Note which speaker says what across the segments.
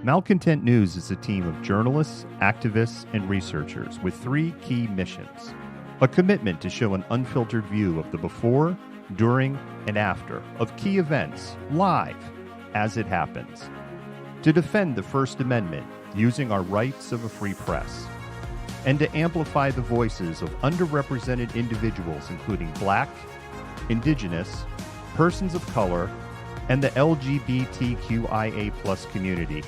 Speaker 1: Malcontent News is a team of journalists, activists, and researchers with three key missions. A commitment to show an unfiltered view of the before, during, and after of key events, live, as it happens. To defend the First Amendment using our rights of a free press. And to amplify the voices of underrepresented individuals including Black, Indigenous, persons of color, and the LGBTQIA+ community.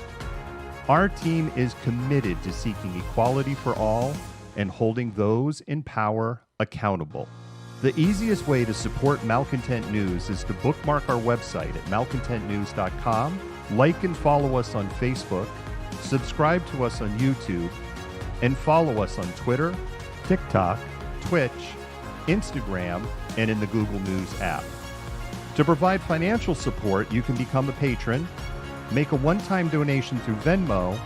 Speaker 1: Our team is committed to seeking equality for all and holding those in power accountable. The easiest way to support Malcontent News is to bookmark our website at malcontentnews.com, like and follow us on Facebook, subscribe to us on YouTube, and follow us on Twitter, TikTok, Twitch, Instagram, and in the Google News app. To provide financial support, you can become a patron, make a one-time donation through Venmo,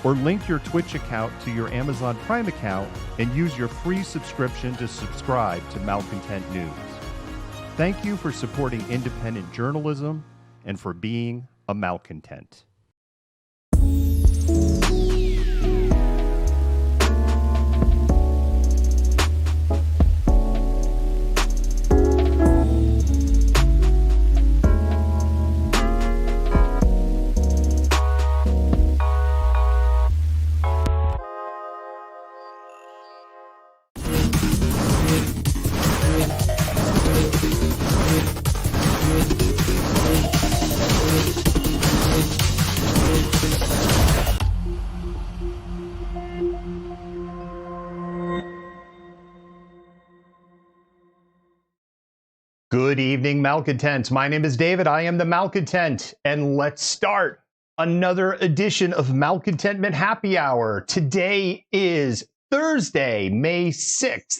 Speaker 1: or link your Twitch account to your Amazon Prime account and use your free subscription to subscribe to Malcontent News. Thank you for supporting independent journalism and for being a malcontent. Good evening, Malcontents. My name is David. I am the Malcontent, and let's start another edition of Malcontentment Happy Hour. Today is Thursday, May 6th,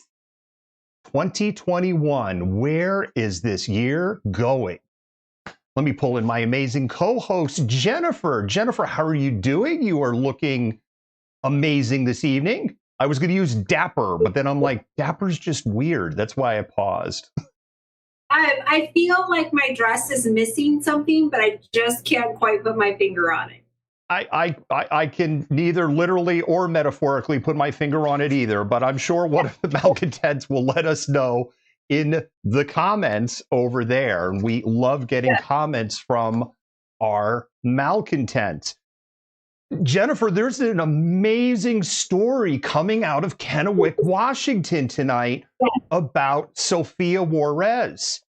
Speaker 1: 2021. Where is this year going? Let me pull in my amazing co-host, Jennifer. Jennifer, how are you doing? You are looking amazing this evening. I was going to use dapper, but then I'm like, dapper's just weird. That's why I paused.
Speaker 2: I feel like my dress is missing something, but I just can't quite put my finger on it.
Speaker 1: I can neither literally or metaphorically put my finger on it either, but I'm sure one of the malcontents will let us know in the comments over there. We love getting comments from our malcontents. Jennifer, there's an amazing story coming out of Kennewick, Washington tonight about Sophia Juarez.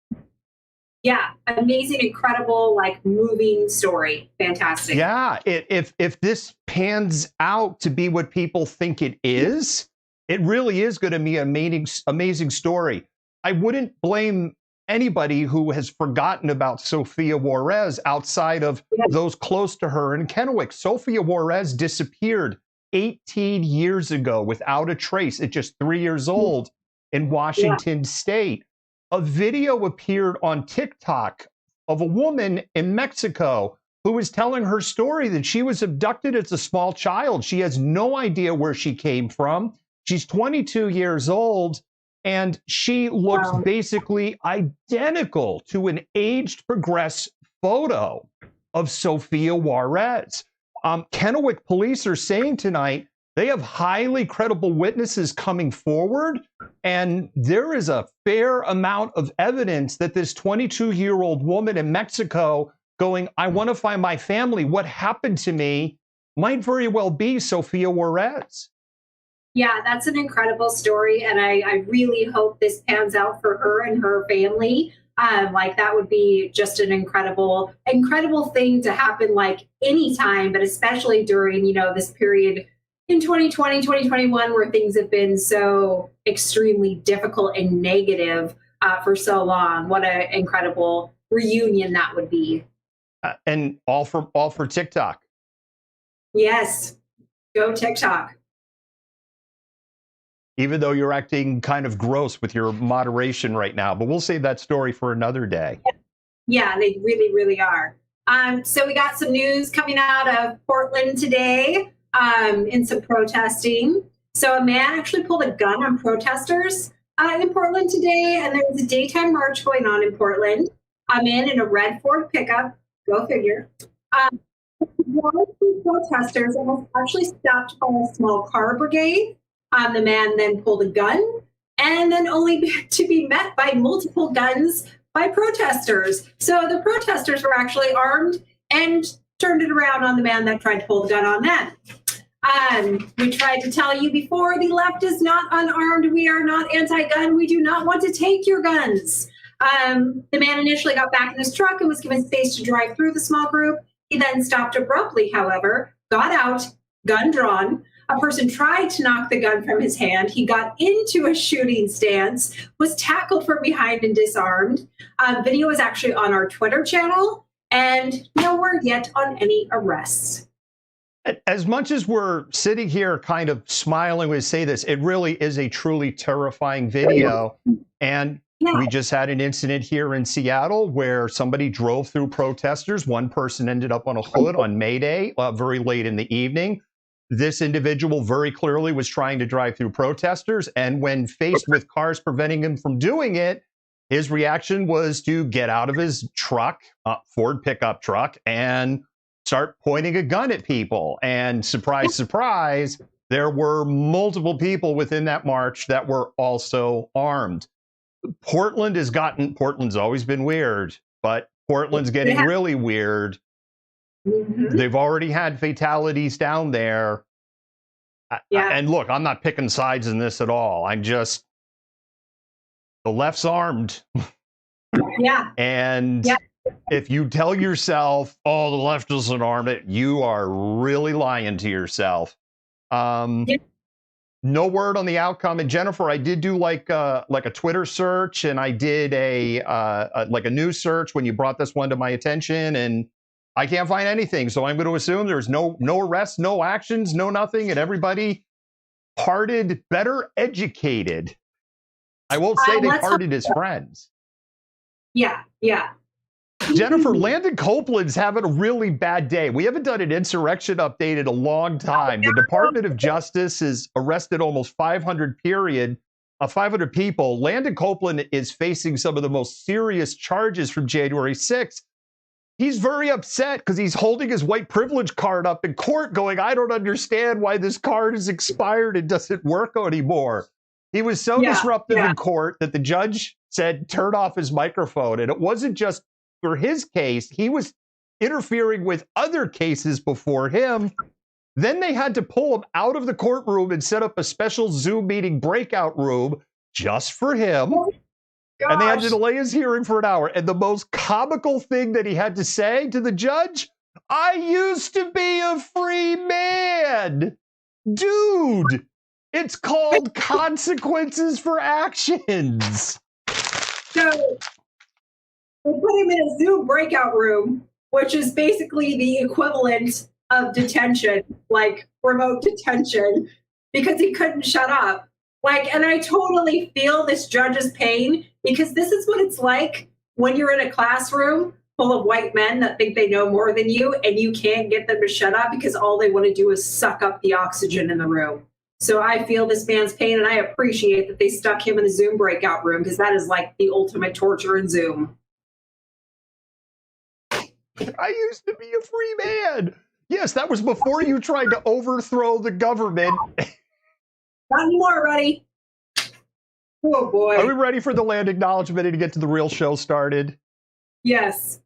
Speaker 2: Yeah, amazing, incredible, like moving story. Fantastic.
Speaker 1: Yeah, if this pans out to be what people think it is, it really is going to be an amazing story. I wouldn't blame anybody who has forgotten about Sophia Juarez outside of those close to her in Kennewick. Sophia Juarez disappeared 18 years ago without a trace at just 3 years old in Washington State. A video appeared on TikTok of a woman in Mexico who was telling her story that she was abducted as a small child. She has no idea where she came from. She's 22 years old. And she looks basically identical to an aged, progressed photo of Sophia Juarez. Kennewick police are saying tonight they have highly credible witnesses coming forward, and there is a fair amount of evidence that this 22-year-old woman in Mexico going, I want to find my family, what happened to me, might very well be Sophia Juarez.
Speaker 2: Yeah, that's an incredible story, and I really hope this pans out for her and her family. Like that would be just an incredible thing to happen, like anytime, but especially during, this period in 2020, 2021, where things have been so extremely difficult and negative for so long. What an incredible reunion that would be.
Speaker 1: And all for TikTok.
Speaker 2: Yes, go TikTok.
Speaker 1: Even though you're acting kind of gross with your moderation right now, but we'll save that story for another day.
Speaker 2: Yeah, they really, really are. So we got some news coming out of Portland today in some protesting. So a man actually pulled a gun on protesters in Portland today, and there was a daytime march going on in Portland. A man in a red Ford pickup, go figure, One of the protesters was actually stopped by a small car brigade. The man then pulled a gun, and then only to be met by multiple guns by protesters. So the protesters were actually armed and turned it around on the man that tried to pull the gun on them. We tried to tell you before, the left is not unarmed. We are not anti-gun. We do not want to take your guns. The man initially got back in his truck and was given space to drive through the small group. He then stopped abruptly, however, got out, gun drawn. A person tried to knock the gun from his hand. He got into a shooting stance, was tackled from behind and disarmed. Video is actually on our Twitter channel, and no word yet on any arrests.
Speaker 1: As much as we're sitting here kind of smiling when we say this, it really is a truly terrifying video. And we just had an incident here in Seattle where somebody drove through protesters. One person ended up on a hood on May Day, very late in the evening. This individual very clearly was trying to drive through protesters. And when faced with cars preventing him from doing it, his reaction was to get out of his truck, Ford pickup truck, and start pointing a gun at people. And surprise, surprise, there were multiple people within that march that were also armed. Portland's always been weird, but Portland's getting really weird. They've already had fatalities down there. And look, I'm not picking sides in this at all. I'm just, the left's armed. And if you tell yourself, oh, the left doesn't arm it, you are really lying to yourself. No word on the outcome. And Jennifer, I did do like a Twitter search, and I did a news search when you brought this one to my attention, and I can't find anything. So I'm going to assume there's no arrests, no actions, no nothing, and everybody parted better educated. I won't say they parted as friends.
Speaker 2: Yeah.
Speaker 1: Jennifer, Landon Copeland's having a really bad day. We haven't done an insurrection update in a long time. The Department of Justice has arrested almost 500 people. Landon Copeland is facing some of the most serious charges from January 6th. He's very upset because he's holding his white privilege card up in court going, I don't understand why this card is expired and doesn't work anymore. He was so disruptive in court that the judge said, turn off his microphone. And it wasn't just for his case, he was interfering with other cases before him. Then they had to pull him out of the courtroom and set up a special Zoom meeting breakout room just for him. And they had to delay his hearing for an hour. And the most comical thing that he had to say to the judge, I used to be a free man. Dude, it's called consequences for actions.
Speaker 2: So they put him in a Zoom breakout room, which is basically the equivalent of detention, like remote detention, because he couldn't shut up. And I totally feel this judge's pain, because this is what it's like when you're in a classroom full of white men that think they know more than you, and you can't get them to shut up because all they want to do is suck up the oxygen in the room. So I feel this man's pain, and I appreciate that they stuck him in the Zoom breakout room, because that is like the ultimate torture in Zoom.
Speaker 1: I used to be a free man. Yes, that was before you tried to overthrow the government.
Speaker 2: Not anymore, buddy. Oh, boy.
Speaker 1: Are we ready for the land acknowledgement and to get to the real show started?
Speaker 2: Yes.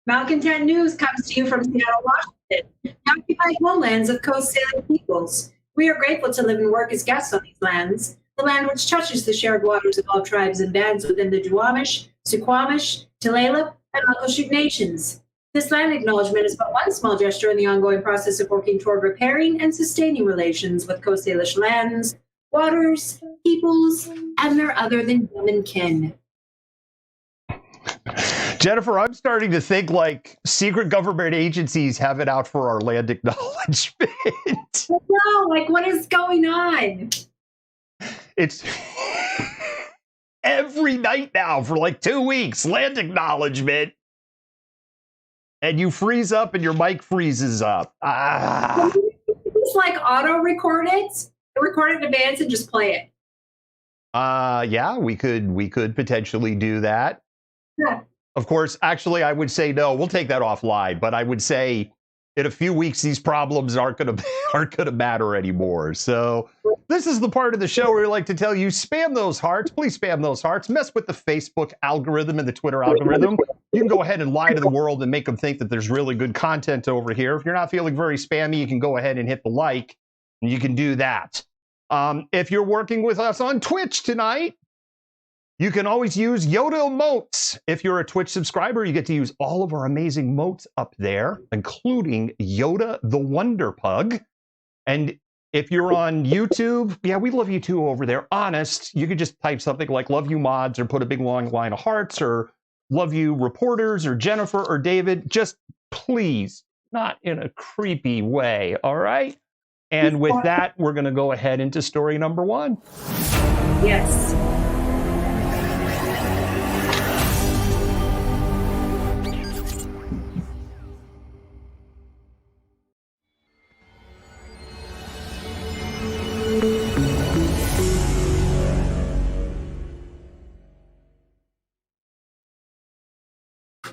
Speaker 2: Malcontent News comes to you from Seattle, Washington, the occupied homelands of Coast Salish peoples. We are grateful to live and work as guests on these lands, the land which touches the shared waters of all tribes and bands within the Duwamish, Suquamish, Tulalip, and Muckleshoot nations. This land acknowledgement is but one small gesture in the ongoing process of working toward repairing and sustaining relations with Coast Salish lands, waters, peoples, and their other than human kin.
Speaker 1: Jennifer, I'm starting to think like secret government agencies have it out for our land acknowledgement.
Speaker 2: No, like what is going on?
Speaker 1: It's every night now for like 2 weeks, land acknowledgement. And you freeze up and your mic freezes up.
Speaker 2: Just like auto record it in advance and just play it.
Speaker 1: Yeah, we could potentially do that.
Speaker 2: Yeah.
Speaker 1: Of course, actually, I would say no. We'll take that offline. But I would say in a few weeks, these problems aren't gonna matter anymore. So this is the part of the show where we like to tell you, spam those hearts. Please spam those hearts. Mess with the Facebook algorithm and the Twitter algorithm. You can go ahead and lie to the world and make them think that there's really good content over here. If you're not feeling very spammy, you can go ahead and hit the like, and you can do that. If you're working with us on Twitch tonight, you can always use Yoda emotes. If you're a Twitch subscriber, you get to use all of our amazing emotes up there, including Yoda the Wonder Pug. And if you're on YouTube, yeah, we love you too over there. Honest, you could just type something like love you mods or put a big long line of hearts or love you reporters or Jennifer or David. Just please, not in a creepy way, all right? And with that, we're going to go ahead into story number 1.
Speaker 2: Yes.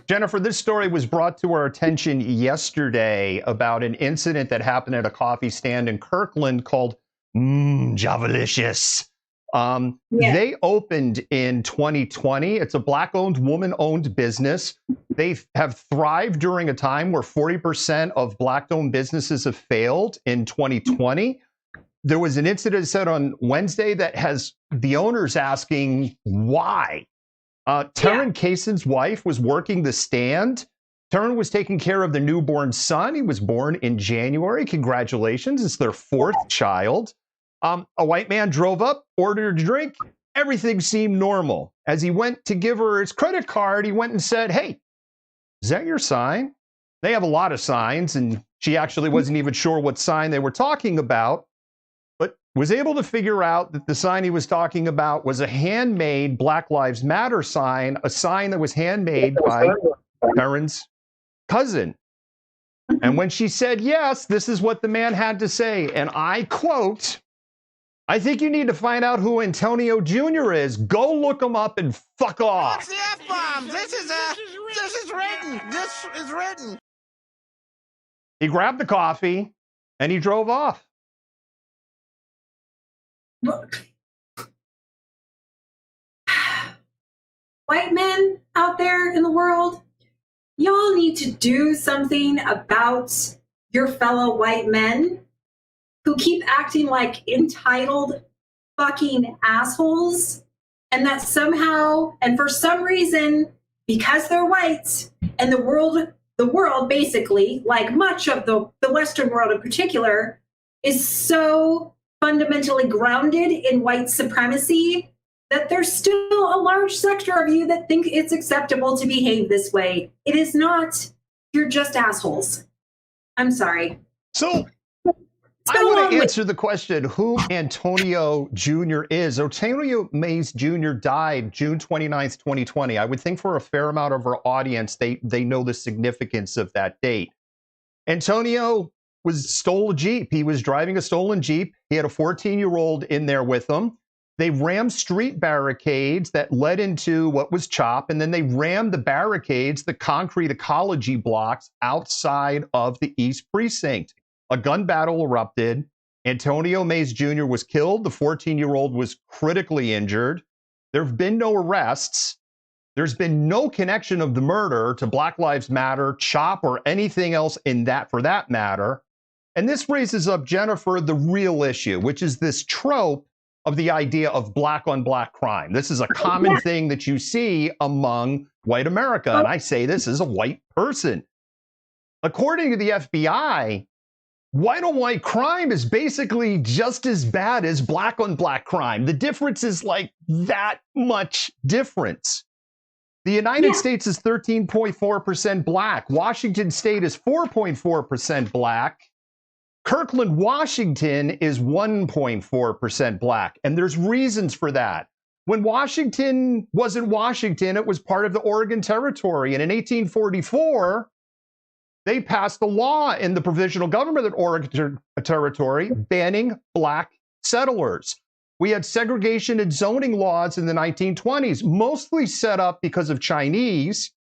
Speaker 1: Jennifer, this story was brought to our attention yesterday about an incident that happened at a coffee stand in Kirkland called Javalicious. They opened in 2020. It's a Black-owned, woman-owned business. They have thrived during a time where 40% of Black-owned businesses have failed in 2020. There was an incident said on Wednesday that has the owners asking why. Taryn Kaysen's wife was working the stand. Taryn was taking care of the newborn son. He was born in January. Congratulations. It's their 4th child. A white man drove up, ordered a drink. Everything seemed normal. As he went to give her his credit card, he went and said, "Hey, is that your sign?" They have a lot of signs, and she actually wasn't even sure what sign they were talking about, but was able to figure out that the sign he was talking about was a handmade Black Lives Matter sign, a sign that was handmade by Taryn's cousin. And when she said yes, this is what the man had to say, and I quote, "I think you need to find out who Antonio Jr. is. Go look him up and fuck off."
Speaker 3: What's the F-bomb? This is written. This is written.
Speaker 1: He grabbed the coffee and he drove off.
Speaker 2: White men out there in the world, y'all need to do something about your fellow white men who keep acting like entitled fucking assholes, and that somehow, and for some reason, because they're white, and the world basically, like much of the Western world in particular, is so fundamentally grounded in white supremacy that there's still a large sector of you that think it's acceptable to behave this way. It is not. You're just assholes. I'm sorry.
Speaker 1: So I want to answer the question who Antonio Jr. is. Antonio Mays Jr. died June 29th, 2020. I would think for a fair amount of our audience, they know the significance of that date. Antonio stole a Jeep. He was driving a stolen Jeep. He had a 14-year-old in there with him. They rammed street barricades that led into what was CHOP, and then they rammed the barricades, the concrete ecology blocks outside of the East Precinct. A gun battle erupted. Antonio Mays Jr. was killed. The 14-year-old was critically injured. There have been no arrests. There's been no connection of the murder to Black Lives Matter, CHOP, or anything else in that for that matter. And this raises up, Jennifer, the real issue, which is this trope of the idea of black on black crime. This is a common thing that you see among white America. And I say this as a white person. According to the FBI, white on white crime is basically just as bad as black on black crime. The difference is like that much difference. The United States is 13.4% black. Washington State is 4.4% black. Kirkland, Washington is 1.4% black. And there's reasons for that. When Washington wasn't Washington, it was part of the Oregon Territory. And in 1844, they passed a law in the provisional government of the Oregon Territory banning black settlers. We had segregation and zoning laws in the 1920s, mostly set up because of Chinese.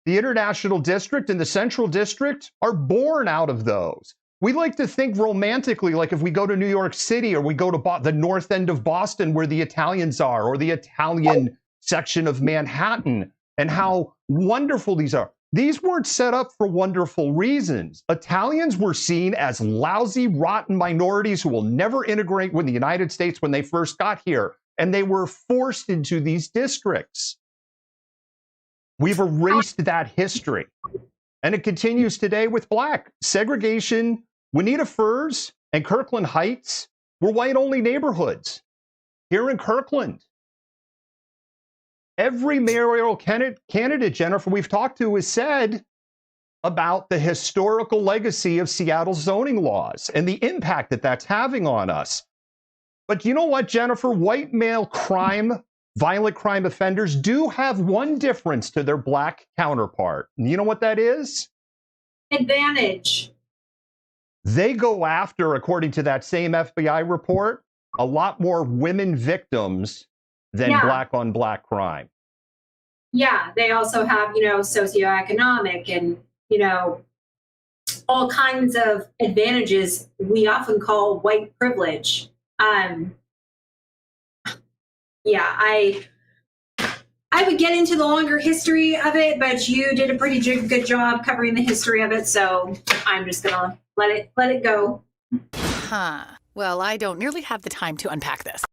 Speaker 1: The International District and the Central District are born out of those. We like to think romantically, like if we go to New York City or we go to the north end of Boston where the Italians are, or the Italian section of Manhattan, and how wonderful these are. These weren't set up for wonderful reasons. Italians were seen as lousy, rotten minorities who will never integrate with the United States when they first got here, and they were forced into these districts. We've erased that history, and it continues today with black. Segregation, Juanita Firs and Kirkland Heights were white-only neighborhoods here in Kirkland. Every mayoral candidate, Jennifer, we've talked to has said about the historical legacy of Seattle's zoning laws and the impact that that's having on us. But you know what, Jennifer? White male crime, violent crime offenders do have one difference to their black counterpart. And you know what that is?
Speaker 2: Advantage.
Speaker 1: They go after, according to that same FBI report, a lot more women victims than black on black crime.
Speaker 2: Yeah, they also have, socioeconomic and, all kinds of advantages we often call white privilege. I would get into the longer history of it, but you did a pretty good job covering the history of it, so I'm just gonna let it go.
Speaker 4: Huh. Well, I don't nearly have the time to unpack this.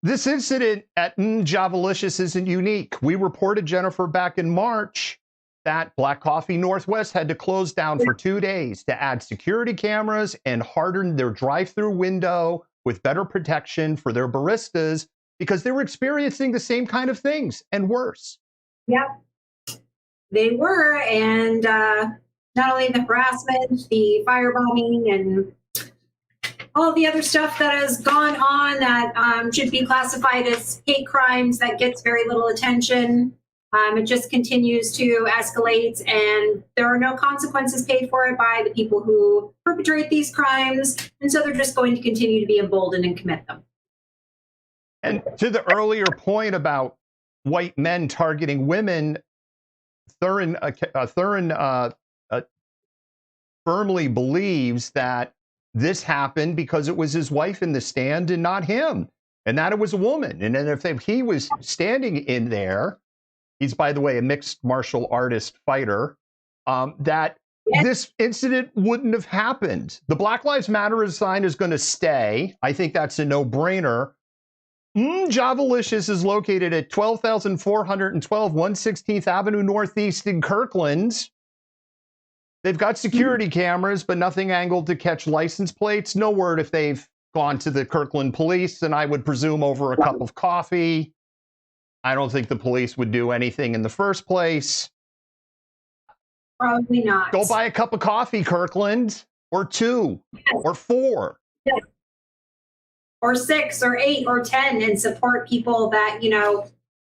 Speaker 1: This incident at Javalicious isn't unique. We reported, Jennifer, back in March that Black Coffee Northwest had to close down for 2 days to add security cameras and harden their drive-through window with better protection for their baristas because they were experiencing the same kind of things and worse.
Speaker 2: Yep, they were. And not only the harassment, the firebombing, and all the other stuff that has gone on that should be classified as hate crimes that gets very little attention. It just continues to escalate, and there are no consequences paid for it by the people who perpetrate these crimes. And so they're just going to continue to be emboldened and commit them.
Speaker 1: And to the earlier point about white men targeting women, Thurin firmly believes that this happened because it was his wife in the stand and not him, and that it was a woman. And then if he was standing in there, he's, by the way, a mixed martial artist fighter, this incident wouldn't have happened. The Black Lives Matter sign is going to stay. I think that's a no-brainer. Javalicious is located at 12,412 116th Avenue Northeast in Kirkland. They've got security cameras, but nothing angled to catch license plates. No word if they've gone to the Kirkland police, and I would presume over a cup of coffee. I don't think the police would do anything in the first place.
Speaker 2: Probably not.
Speaker 1: Go buy a cup of coffee, Kirkland, or 2, or 4.
Speaker 2: Yes. Or 6, or 8, or 10, and support people that,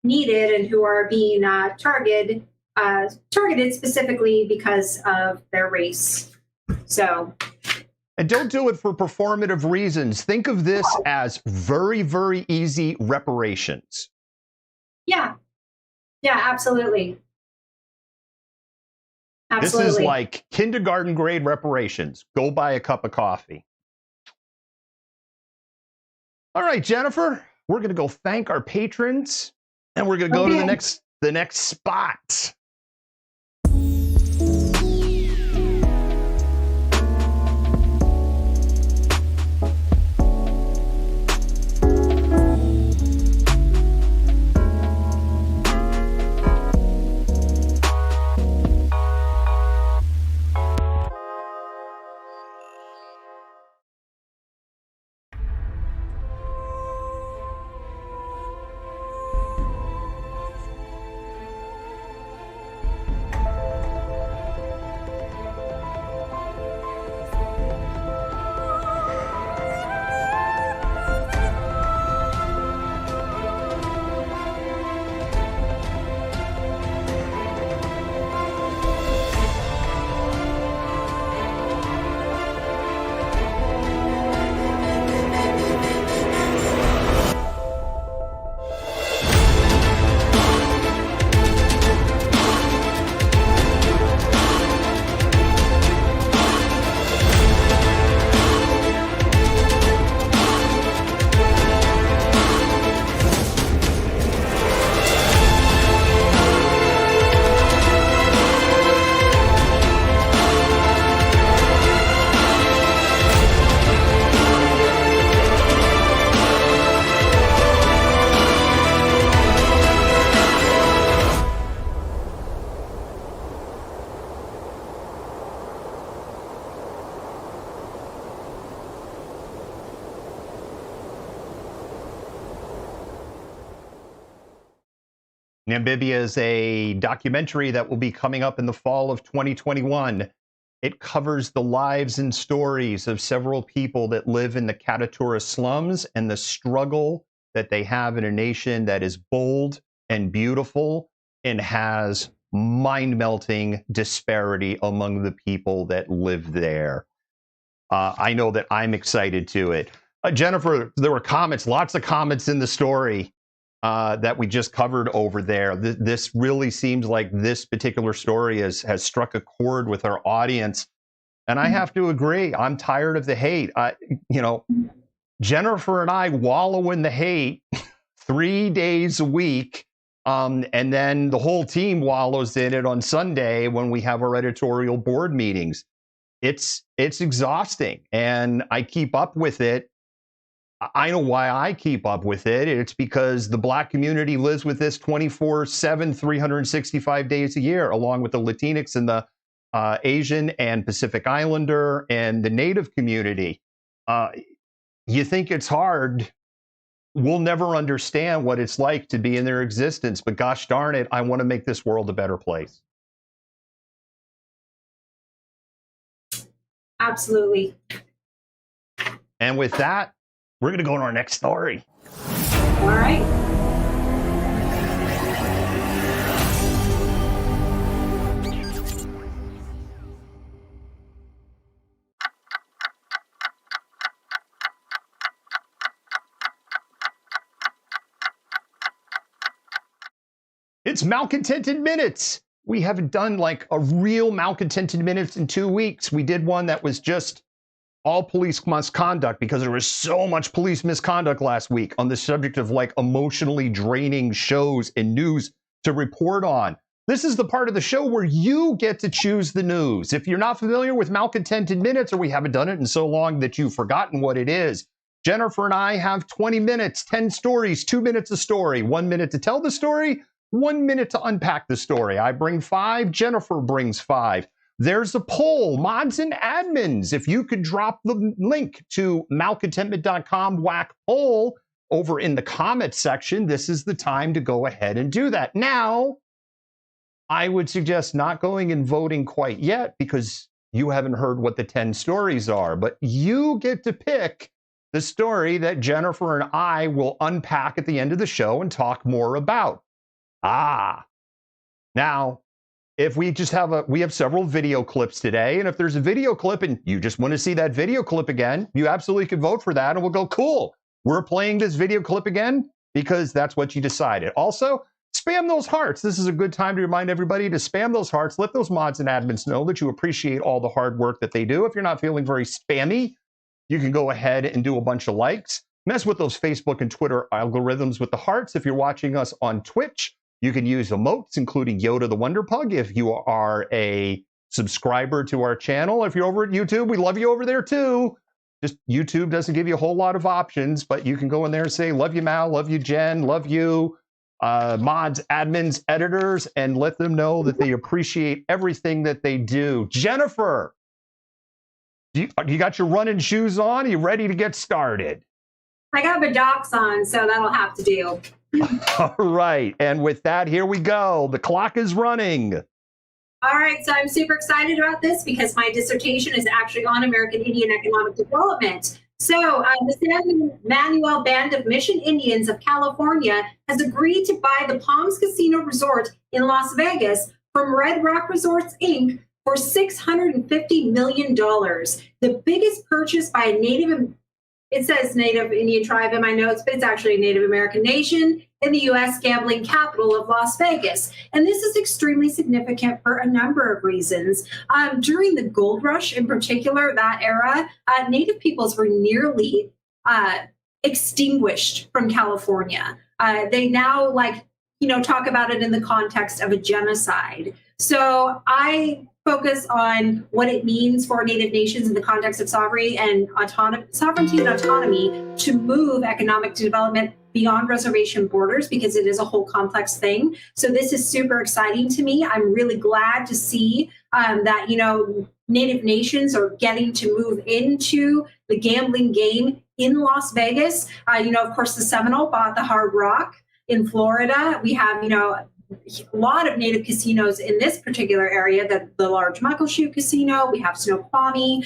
Speaker 2: need it and who are being targeted specifically because of their race. So.
Speaker 1: And don't do it for performative reasons. Think of this as very, very easy reparations.
Speaker 2: Yeah. Yeah, absolutely. Absolutely.
Speaker 1: This is like kindergarten grade reparations. Go buy a cup of coffee. All right, Jennifer, we're going to go thank our patrons, and we're going to go to the next spot. Namibia is a documentary that will be coming up in the fall of 2021. It covers the lives and stories of several people that live in the Katatura slums and the struggle that they have in a nation that is bold and beautiful and has mind-melting disparity among the people that live there. I know that I'm excited to it. Jennifer, there were comments, lots of comments in the story that we just covered over there. This really seems like this particular story has struck a chord with our audience. And I have to agree, I'm tired of the hate. Jennifer and I wallow in the hate 3 days a week. And then the whole team wallows in it on Sunday when we have our editorial board meetings. It's exhausting, and I keep up with it. I know why I keep up with it. It's because the Black community lives with this 24/7, 365 days a year, along with the Latinx and the Asian and Pacific Islander and the Native community. You think it's hard. We'll never understand what it's like to be in their existence, but gosh darn it, I want to make this world a better place.
Speaker 2: Absolutely.
Speaker 1: And with that, we're going to go to our next story.
Speaker 2: All right.
Speaker 1: It's Malcontented Minutes. We haven't done like a real Malcontented Minutes in 2 weeks. We did one that was just all police misconduct because there was so much police misconduct last week on the subject of like emotionally draining shows and news to report on. This is the part of the show where you get to choose the news. If you're not familiar with Malcontented Minutes, or we haven't done it in so long that you've forgotten what it is, Jennifer and I have 20 minutes, 10 stories, 2 minutes a story, 1 minute to tell the story, 1 minute to unpack the story. I bring 5, Jennifer brings 5. There's a poll, mods and admins. If you could drop the link to malcontentment.com whack poll over in the comments section, this is the time to go ahead and do that. Now, I would suggest not going and voting quite yet because you haven't heard what the 10 stories are, but you get to pick the story that Jennifer and I will unpack at the end of the show and talk more about. Now, if we just we have several video clips today, and if there's a video clip and you just want to see that video clip again, you absolutely could vote for that, and we'll go, cool, we're playing this video clip again because that's what you decided. Also, spam those hearts. This is a good time to remind everybody to spam those hearts. Let those mods and admins know that you appreciate all the hard work that they do. If you're not feeling very spammy, you can go ahead and do a bunch of likes. Mess with those Facebook and Twitter algorithms with the hearts. If you're watching us on Twitch, you can use emotes, including Yoda the Wonder Pug, if you are a subscriber to our channel. If you're over at YouTube, we love you over there too. Just YouTube doesn't give you a whole lot of options, but you can go in there and say, love you, Mal, love you, Jen, love you, mods, admins, editors, and let them know that they appreciate everything that they do. Jennifer, you got your running shoes on? Are you ready to get started?
Speaker 2: I got my docs on, so that'll have to do.
Speaker 1: All right. And with that, here we go. The clock is running.
Speaker 2: All right. So I'm super excited about this because my dissertation is actually on American Indian economic development. So the San Manuel Band of Mission Indians of California has agreed to buy the Palms Casino Resort in Las Vegas from Red Rock Resorts, Inc. for $650 million. The biggest purchase by a it says Native Indian tribe in my notes, but it's actually a Native American nation in the U.S. gambling capital of Las Vegas. And this is extremely significant for a number of reasons. During the gold rush, in particular, that era, Native peoples were nearly extinguished from California. They now talk about it in the context of a genocide. So I focus on what it means for Native nations in the context of sovereignty and autonomy to move economic development beyond reservation borders, because it is a whole complex thing. So this is super exciting to me. I'm really glad to see that, Native nations are getting to move into the gambling game in Las Vegas. Of course, the Seminole bought the Hard Rock in Florida. We have, a lot of native casinos in this particular area, the large Muckleshoot Casino, we have Snoqualmie.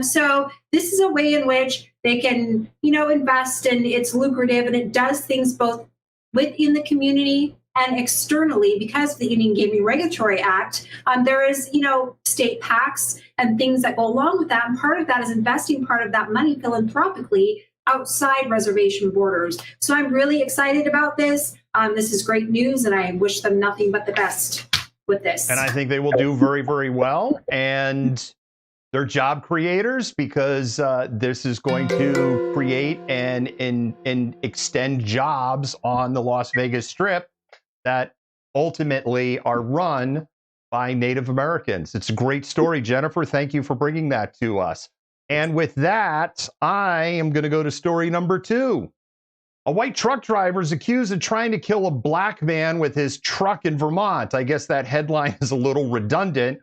Speaker 2: So this is a way in which they can, invest, and it's lucrative, and it does things both within the community and externally. Because of the Indian Gaming Regulatory Act, there is, state PACs and things that go along with that. And part of that is investing part of that money philanthropically outside reservation borders. So I'm really excited about this. This is great news, and I wish them nothing but the best with this.
Speaker 1: And I think they will do very, very well. And they're job creators, because this is going to create and extend jobs on the Las Vegas Strip that ultimately are run by Native Americans. It's a great story, Jennifer. Thank you for bringing that to us. And with that, I am going to go to story number 2. A white truck driver is accused of trying to kill a black man with his truck in Vermont. I guess that headline is a little redundant.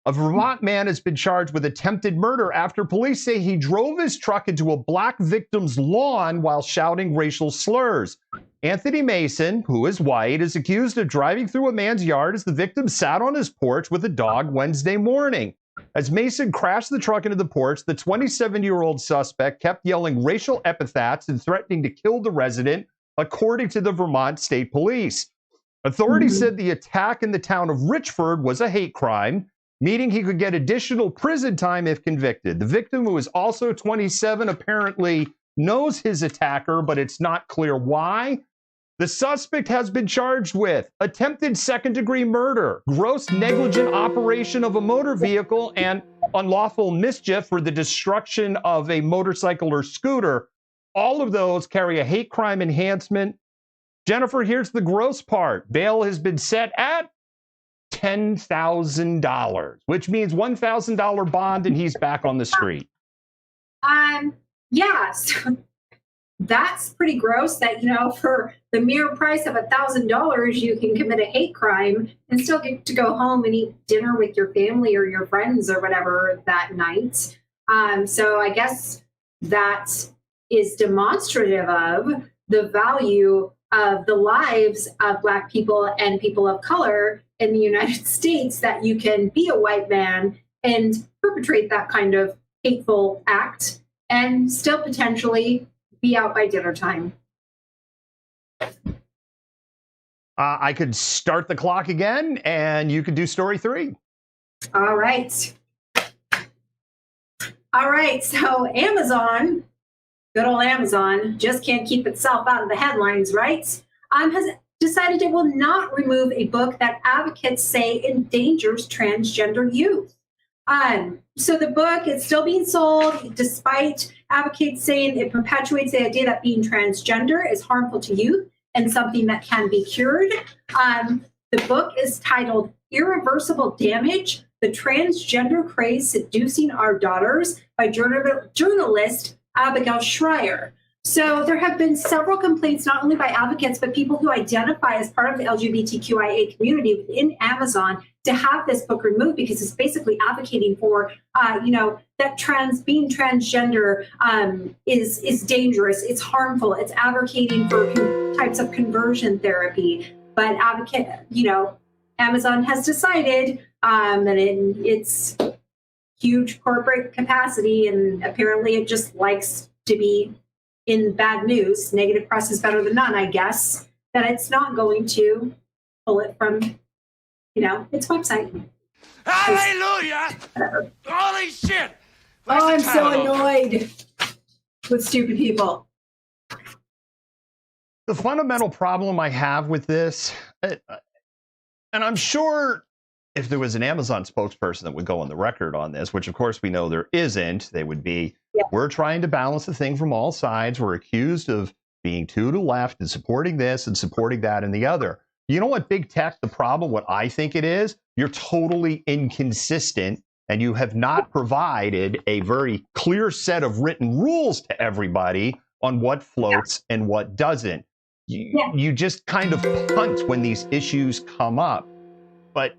Speaker 1: A Vermont man has been charged with attempted murder after police say he drove his truck into a black victim's lawn while shouting racial slurs. Anthony Mason, who is white, is accused of driving through a man's yard as the victim sat on his porch with a dog Wednesday morning. As Mason crashed the truck into the porch, the 27-year-old suspect kept yelling racial epithets and threatening to kill the resident, according to the Vermont State Police. Authorities said the attack in the town of Richford was a hate crime, meaning he could get additional prison time if convicted. The victim, who is also 27, apparently knows his attacker, but it's not clear why. The suspect has been charged with attempted second-degree murder, gross negligent operation of a motor vehicle, and unlawful mischief for the destruction of a motorcycle or scooter. All of those carry a hate crime enhancement. Jennifer, here's the gross part. Bail has been set at $10,000, which means $1,000 bond, and he's back on the street.
Speaker 2: Yes. That's pretty gross that, for the mere price of $1,000, you can commit a hate crime and still get to go home and eat dinner with your family or your friends or whatever that night. So I guess that is demonstrative of the value of the lives of Black people and people of color in the United States, that you can be a white man and perpetrate that kind of hateful act and still potentially be out by dinner time.
Speaker 1: I could start the clock again, and you could do story 3.
Speaker 2: All right. So Amazon, good old Amazon, just can't keep itself out of the headlines, right? Has decided it will not remove a book that advocates say endangers transgender youth. So the book is still being sold, despite advocates saying it perpetuates the idea that being transgender is harmful to youth and something that can be cured. The book is titled Irreversible Damage, The Transgender Craze Seducing Our Daughters by journalist Abigail Schreier. So there have been several complaints, not only by advocates, but people who identify as part of the LGBTQIA community within Amazon, to have this book removed, because it's basically advocating for, that being transgender is dangerous, it's harmful, it's advocating for types of conversion therapy. But Amazon has decided that in its huge corporate capacity, and apparently it just likes to be in bad news, negative press is better than none, I guess, that it's not going to pull it from, its website.
Speaker 3: Hallelujah! Holy shit!
Speaker 2: I'm so annoyed with stupid people.
Speaker 1: The fundamental problem I have with this, and I'm sure if there was an Amazon spokesperson that would go on the record on this, which of course we know there isn't, they would be, we're trying to balance the thing from all sides. We're accused of being too to the left and supporting this and supporting that and the other. You know what, big tech, the problem, what I think it is, you're totally inconsistent, and you have not provided a very clear set of written rules to everybody on what floats and what doesn't. You just kind of punt when these issues come up. But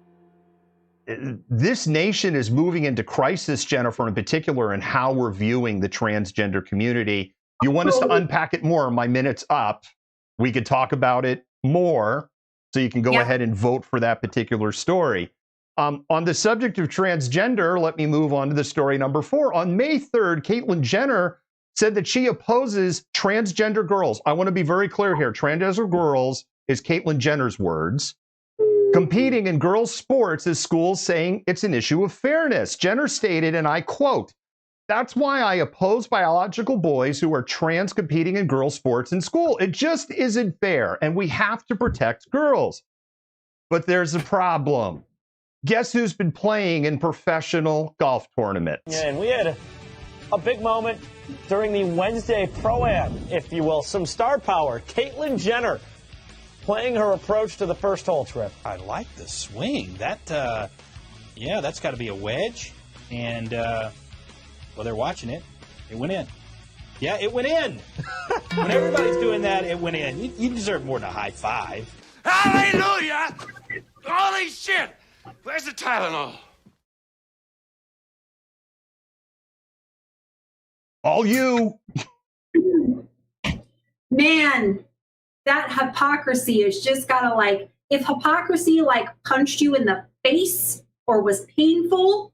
Speaker 1: this nation is moving into crisis, Jennifer, in particular, in how we're viewing the transgender community. You want us to unpack it more? My minute's up. We could talk about it more. So you can go ahead and vote for that particular story. On the subject of transgender, let me move on to the story number 4. On May 3rd, Caitlyn Jenner said that she opposes transgender girls. I want to be very clear here. Transgender girls is Caitlyn Jenner's words. Competing in girls' sports as schools saying it's an issue of fairness. Jenner stated, and I quote, "That's why I oppose biological boys who are trans competing in girls' sports in school. It just isn't fair, and we have to protect girls." But there's a problem. Guess who's been playing in professional golf tournaments?
Speaker 5: Yeah, and we had a big moment during the Wednesday Pro-Am, if you will. Some star power. Caitlyn Jenner playing her approach to the first hole trip.
Speaker 3: I like the swing. That, yeah, that's got to be a wedge. And, well, they're watching it. It went in. Yeah, it went in. When everybody's doing that, it went in. You deserve more than a high five.
Speaker 6: Hallelujah! Holy shit! Where's the Tylenol?
Speaker 1: All you.
Speaker 2: Man, that hypocrisy is just gotta like, if hypocrisy like punched you in the face or was painful,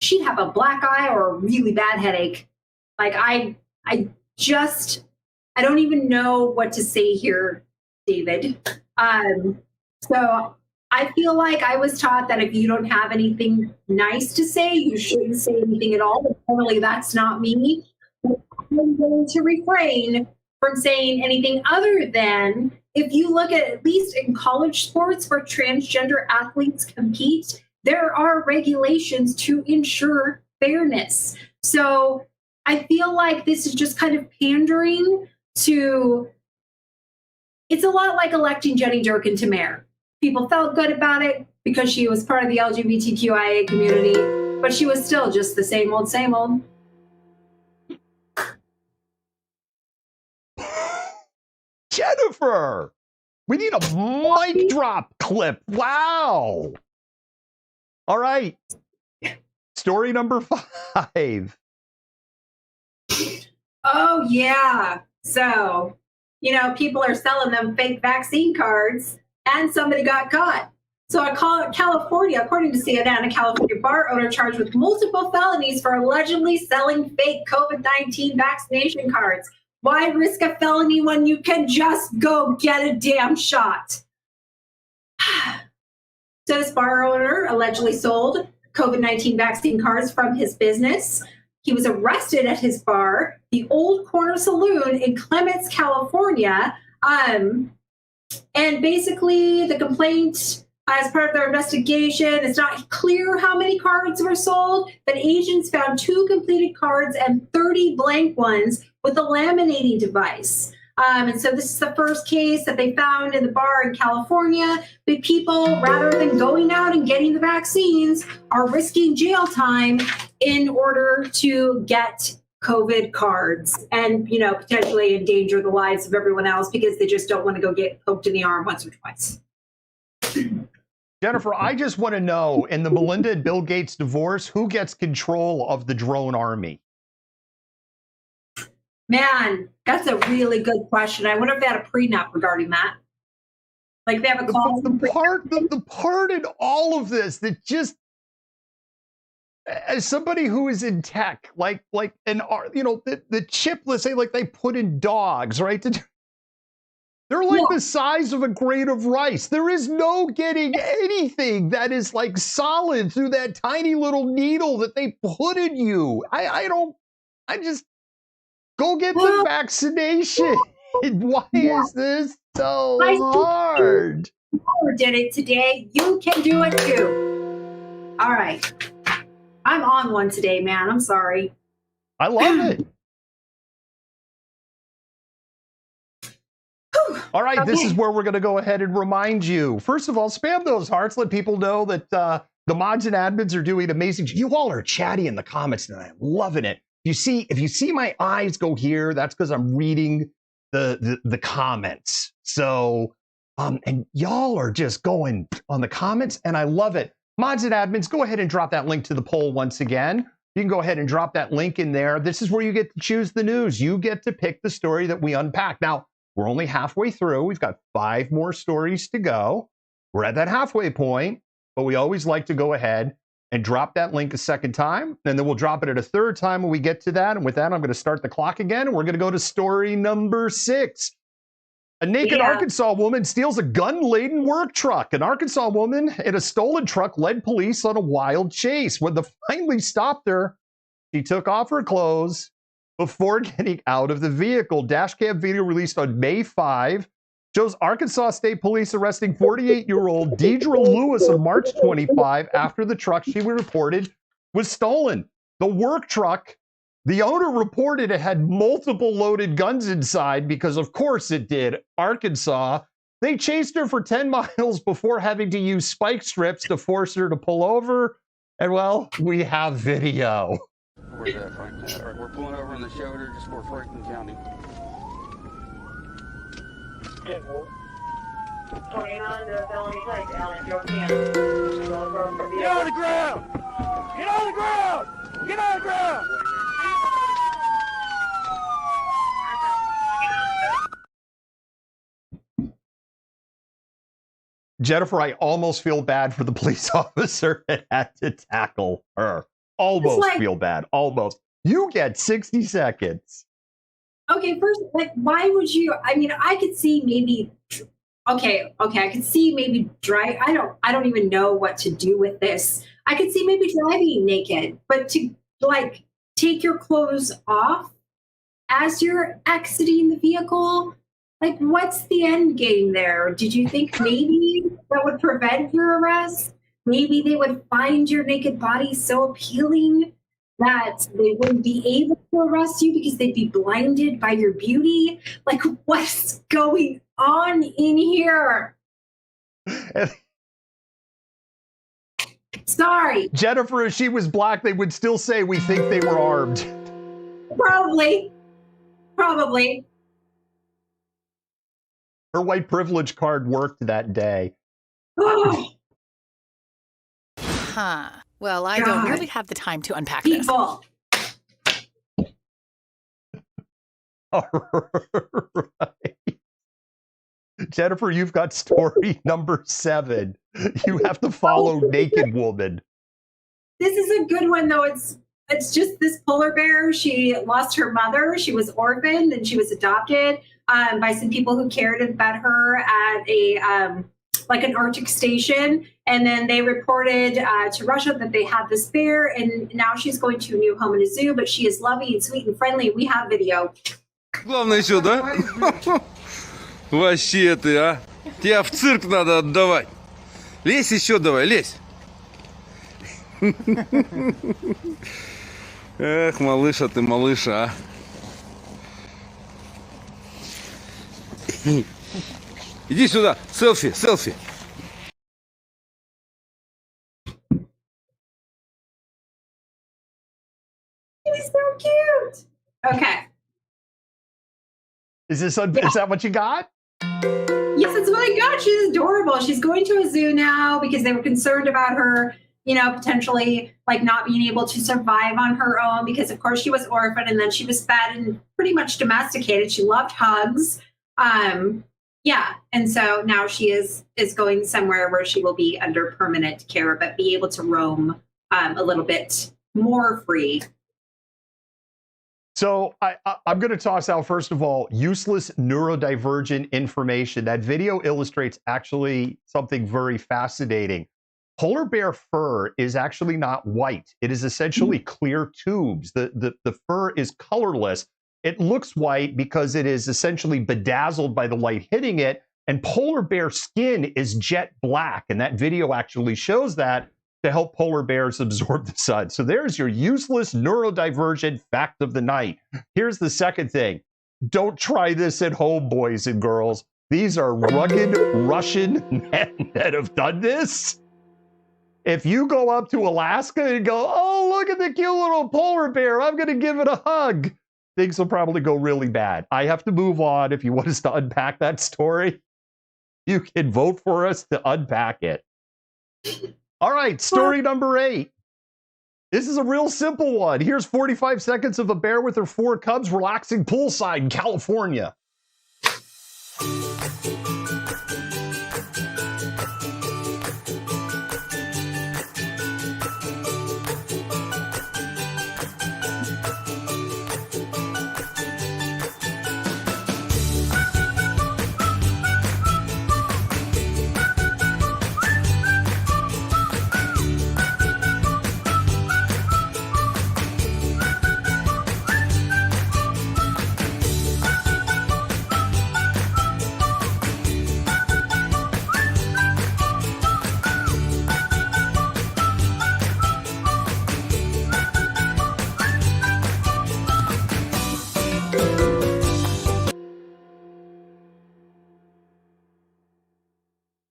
Speaker 2: she'd have a black eye or a really bad headache. Like I don't even know what to say here, David. So I feel like I was taught that if you don't have anything nice to say, you shouldn't say anything at all. But normally that's not me. I'm going to refrain from saying anything other than, if you look at least in college sports where transgender athletes compete, there are regulations to ensure fairness. So I feel like this is just kind of pandering to, it's a lot like electing Jenny Durkin to mayor. People felt good about it because she was part of the LGBTQIA community, but she was still just the same old, same old.
Speaker 1: Jennifer, we need a mic drop clip. Wow. All right. Story number 5.
Speaker 2: Oh, yeah. So, people are selling them fake vaccine cards, and somebody got caught. So California, according to CNN, a California bar owner charged with multiple felonies for allegedly selling fake COVID-19 vaccination cards. Why risk a felony when you can just go get a damn shot? So this bar owner allegedly sold COVID-19 vaccine cards from his business. He was arrested at his bar, the Old Corner Saloon in Clements, California. And basically the complaint, as part of their investigation, it's not clear how many cards were sold, but agents found 2 completed cards and 30 blank ones with a laminating device. And so this is the first case that they found in the bar in California. But people, rather than going out and getting the vaccines, are risking jail time in order to get COVID cards and, potentially endanger the lives of everyone else because they just don't want to go get poked in the arm once or twice.
Speaker 1: Jennifer, I just want to know, in the Melinda and Bill Gates divorce, who gets control of the drone army?
Speaker 2: Man, that's a really good question. I wonder if they had a prenup regarding that. Like they have a clause.
Speaker 1: The part in all of this that just, as somebody who is in tech, like the chip, let's say, like they put in dogs, right? They're like the size of a grain of rice. There is no getting anything that is like solid through that tiny little needle that they put in you. I just go get the vaccination. Why is this so hard?
Speaker 2: You did it today. You can do it too. All right. I'm on one today, man. I'm sorry.
Speaker 1: I love it. All right, okay. This is where we're going to go ahead and remind you. First of all, spam those hearts. Let people know that the mods and admins are doing amazing. You all are chatty in the comments, and I'm loving it. If you see my eyes go here, that's because I'm reading the comments. So, and y'all are just going on the comments, and I love it. Mods and admins, go ahead and drop that link to the poll once again. You can go ahead and drop that link in there. This is where you get to choose the news. You get to pick the story that we unpack. Now, We're only halfway through. We've got 5 more stories to go. We're at that halfway point, but we always like to go ahead and drop that link a second time, and then we'll drop it at a third time when we get to that. And with that, I'm going to start the clock again, and we're going to go to story number 6. A naked Arkansas woman steals a gun-laden work truck. An Arkansas woman in a stolen truck led police on a wild chase. When they finally stopped her, she took off her clothes before getting out of the vehicle. Dashcam video released on May 5 shows Arkansas State Police arresting 48-year-old Deidre Lewis on March 25 after the truck she reported was stolen. The work truck, the owner reported it had multiple loaded guns inside because, of course, it did. Arkansas. They chased her for 10 miles before having to use spike strips to force her to pull over. And, well, we have video.
Speaker 7: Where's that, Frank? All right, we're pulling over on the shoulder just for Franklin County.
Speaker 8: Get on the felony place, Alan, Joe Get
Speaker 6: on the ground! Get on the ground! Get on the ground!
Speaker 1: Jennifer, I almost feel bad for the police officer that had to tackle her. Almost feel bad. Almost. You get 60 seconds.
Speaker 2: Okay, first, like, why would you? I mean, I could see maybe. Okay, I could see maybe drive. I don't even know what to do with this. I could see maybe driving naked, but to like take your clothes off as you're exiting the vehicle, like, what's the end game there? Did you think maybe that would prevent your arrest? Maybe they would find your naked body so appealing that they wouldn't be able to arrest you because they'd be blinded by your beauty. Like, what's going on in here? Sorry.
Speaker 1: Jennifer, if she was black, they would still say we think they were armed.
Speaker 2: Probably.
Speaker 1: Her white privilege card worked that day.
Speaker 4: Huh. Well, I don't really have the time to unpack this.
Speaker 2: People.
Speaker 1: All right. Jennifer, you've got story number 7. You have to follow Naked Woman.
Speaker 2: This is a good one, though. It's just this polar bear. She lost her mother. She was orphaned and she was adopted by some people who cared and fed her at a like an Arctic station. And then they reported to Russia that they had this bear, and now she's going to a new home in a zoo, but she is loving and sweet and friendly. We have video.
Speaker 9: Главное еще, да? Вообще ты, а? Тебя в цирк надо отдавать. Лезь еще давай, лезь. Эх, малыша ты, малыша, а. Иди сюда, селфи.
Speaker 2: He's so cute. Okay.
Speaker 1: Is that what you got?
Speaker 2: Yes, that's what I got. She's adorable. She's going to a zoo now because they were concerned about her, potentially like not being able to survive on her own because, of course, she was orphaned and then she was fed and pretty much domesticated. She loved hugs. Yeah. And so now she is going somewhere where she will be under permanent care, but be able to roam a little bit more free.
Speaker 1: So I'm going to toss out, first of all, useless neurodivergent information. That video illustrates actually something very fascinating. Polar bear fur is actually not white. It is essentially clear tubes. The fur is colorless. It looks white because it is essentially bedazzled by the light hitting it. And polar bear skin is jet black. And that video actually shows that to help polar bears absorb the sun. So there's your useless neurodivergent fact of the night. Here's the second thing. Don't try this at home, boys and girls. These are rugged Russian men that have done this. If you go up to Alaska and go, oh, look at the cute little polar bear, I'm going to give it a hug, things will probably go really bad. I have to move on. If you want us to unpack that story, you can vote for us to unpack it. All right, story number 8. This is a real simple one. Here's 45 seconds of a bear with her 4 cubs relaxing poolside in California.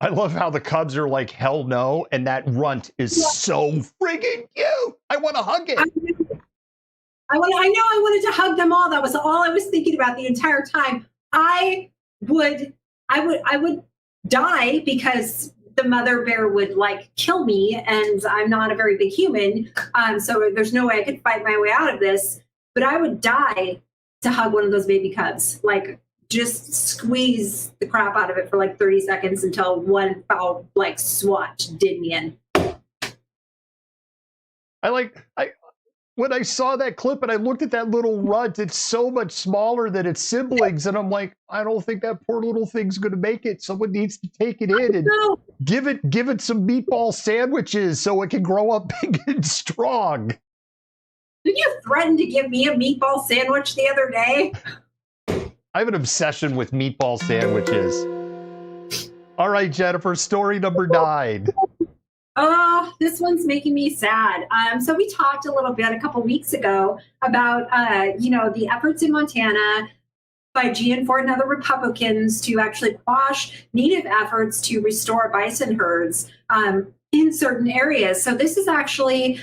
Speaker 1: I love how the Cubs are like, hell no, and that runt is so friggin' cute. I want to hug it.
Speaker 2: I wanted to hug them all. That was all I was thinking about the entire time. I would die because the mother bear would like kill me, and I'm not a very big human. So there's no way I could fight my way out of this. But I would die to hug one of those baby cubs. Like, just squeeze the crap out of it for like 30 seconds until one foul like swat did me in.
Speaker 1: When I saw that clip and I looked at that little runt, it's so much smaller than its siblings, and I'm like, I don't think that poor little thing's going to make it. Someone needs to take it in and give it some meatball sandwiches so it can grow up big and strong.
Speaker 2: Did you threaten to give me a meatball sandwich the other day?
Speaker 1: I have an obsession with meatball sandwiches. All right, Jennifer, story number 9.
Speaker 2: Oh, this one's making me sad. So we talked a little bit a couple weeks ago about, the efforts in Montana by Gian Ford and other Republicans to actually quash native efforts to restore bison herds in certain areas. So this is actually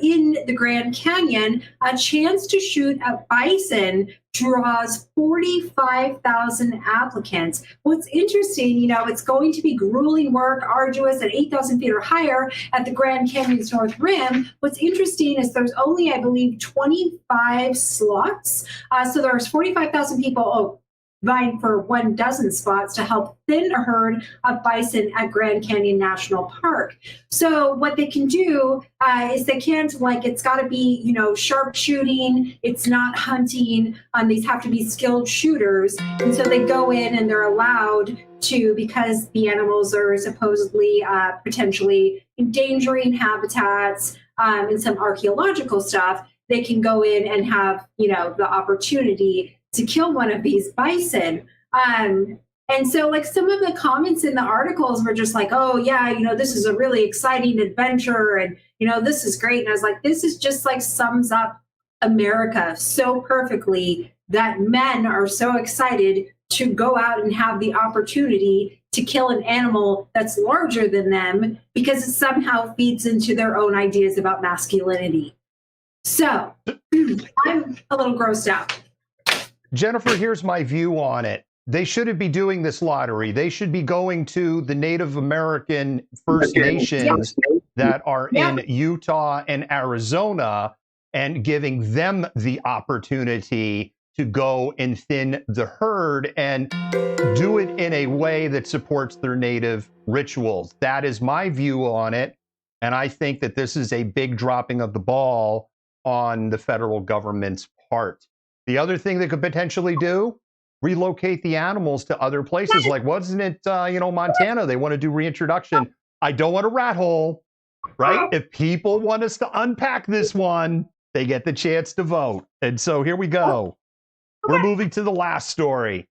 Speaker 2: in the Grand Canyon. A chance to shoot a bison draws 45,000 applicants. What's interesting, it's going to be grueling work, arduous at 8,000 feet or higher at the Grand Canyon's North Rim. What's interesting is there's only, I believe, 25 slots. So there's 45,000 people vying for 12 spots to help thin a herd of bison at Grand Canyon National Park. So what they can do is they can't, it's got to be, sharp shooting. It's not hunting. These have to be skilled shooters. And so they go in and they're allowed to, because the animals are supposedly potentially endangering habitats and some archaeological stuff, they can go in and have, the opportunity to kill one of these bison. And so some of the comments in the articles were just like, oh yeah, this is a really exciting adventure. And, this is great. And I was like, this is just sums up America so perfectly, that men are so excited to go out and have the opportunity to kill an animal that's larger than them because it somehow feeds into their own ideas about masculinity. So I'm a little grossed out.
Speaker 1: Jennifer, here's my view on it. They shouldn't be doing this lottery. They should be going to the Native American First Nations that are in Utah and Arizona and giving them the opportunity to go and thin the herd and do it in a way that supports their native rituals. That is my view on it. And I think that this is a big dropping of the ball on the federal government's part. The other thing they could potentially do, relocate the animals to other places. Like, wasn't it, Montana? They want to do reintroduction. I don't want a rat hole, right? If people want us to unpack this one, they get the chance to vote. And so here we go. We're moving to the last story.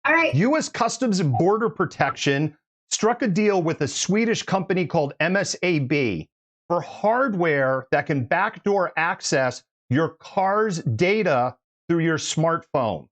Speaker 2: All right.
Speaker 1: U.S. Customs and Border Protection struck a deal with a Swedish company called MSAB for hardware that can backdoor access your car's data through your smartphone.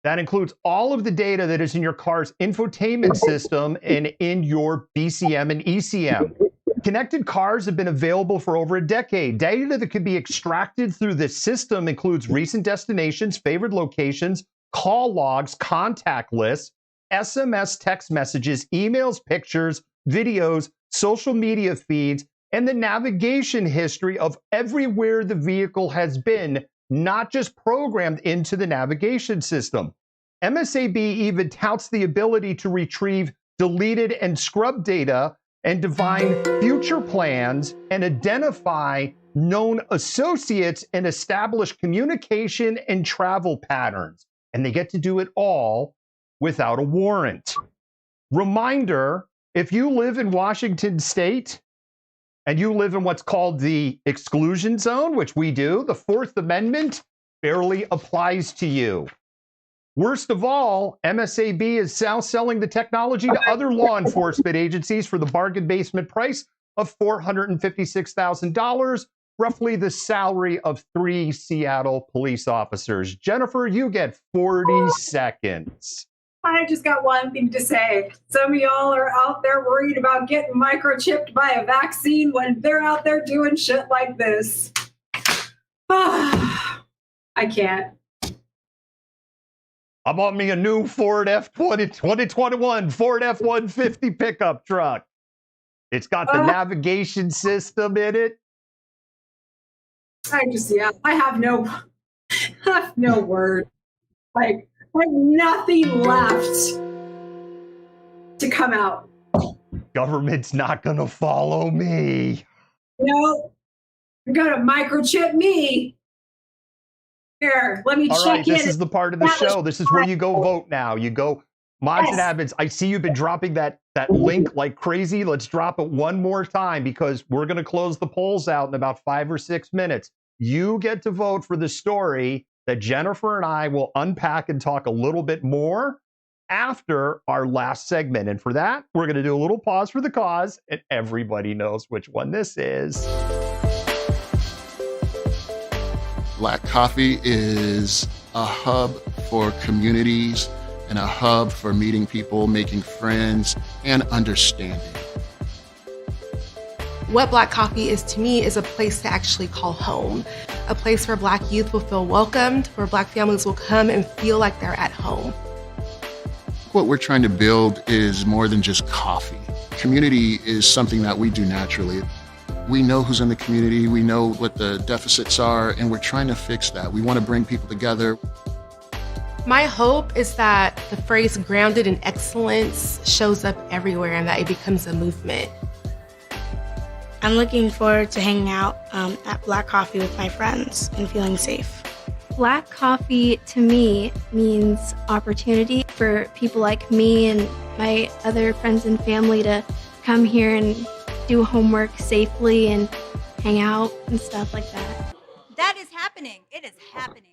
Speaker 1: That includes all of the data that is in your car's infotainment system and in your BCM and ECM. Connected cars have been available for over a decade. Data that can be extracted through this system includes recent destinations, favored locations, call logs, contact lists, SMS text messages, emails, pictures, videos, social media feeds, and the navigation history of everywhere the vehicle has been, not just programmed into the navigation system. MSAB even touts the ability to retrieve deleted and scrubbed data and define future plans and identify known associates and establish communication and travel patterns. And they get to do it all without a warrant. Reminder, if you live in Washington State, and you live in what's called the exclusion zone, which we do, the Fourth Amendment barely applies to you. Worst of all, MSAB is now selling the technology to other law enforcement agencies for the bargain basement price of $456,000, roughly the salary of 3 Seattle police officers. Jennifer, you get 40 seconds.
Speaker 2: I just got one thing to say. Some of y'all are out there worried about getting microchipped by a vaccine when they're out there doing shit like this. I can't.
Speaker 1: I bought me a new Ford F-20 2021 Ford F-150 pickup truck. It's got the navigation system in it.
Speaker 2: I have no word. Like nothing left to come out.
Speaker 1: Government's not going to follow me.
Speaker 2: No, you're going to microchip me. Here, let me
Speaker 1: All
Speaker 2: check
Speaker 1: right,
Speaker 2: in.
Speaker 1: this is the part of the show. This is where you go vote now. You go, mods and admins. I see you've been dropping that link like crazy. Let's drop it one more time because we're going to close the polls out in about 5 or 6 minutes. You get to vote for the story that Jennifer and I will unpack and talk a little bit more after our last segment. And for that, we're going to do a little pause for the cause, and everybody knows which one this is.
Speaker 10: Black Coffee is a hub for communities and a hub for meeting people, making friends, and understanding.
Speaker 11: What Black Coffee is to me is a place to actually call home, a place where Black youth will feel welcomed, where Black families will come and feel like they're at home.
Speaker 10: What we're trying to build is more than just coffee. Community is something that we do naturally. We know who's in the community, we know what the deficits are, and we're trying to fix that. We want to bring people together.
Speaker 11: My hope is that the phrase grounded in excellence shows up everywhere and that it becomes a movement.
Speaker 12: I'm looking forward to hanging out at Black Coffee with my friends and feeling safe.
Speaker 13: Black Coffee to me means opportunity for people like me and my other friends and family to come here and do homework safely and hang out and stuff like that.
Speaker 14: That is happening. It is happening.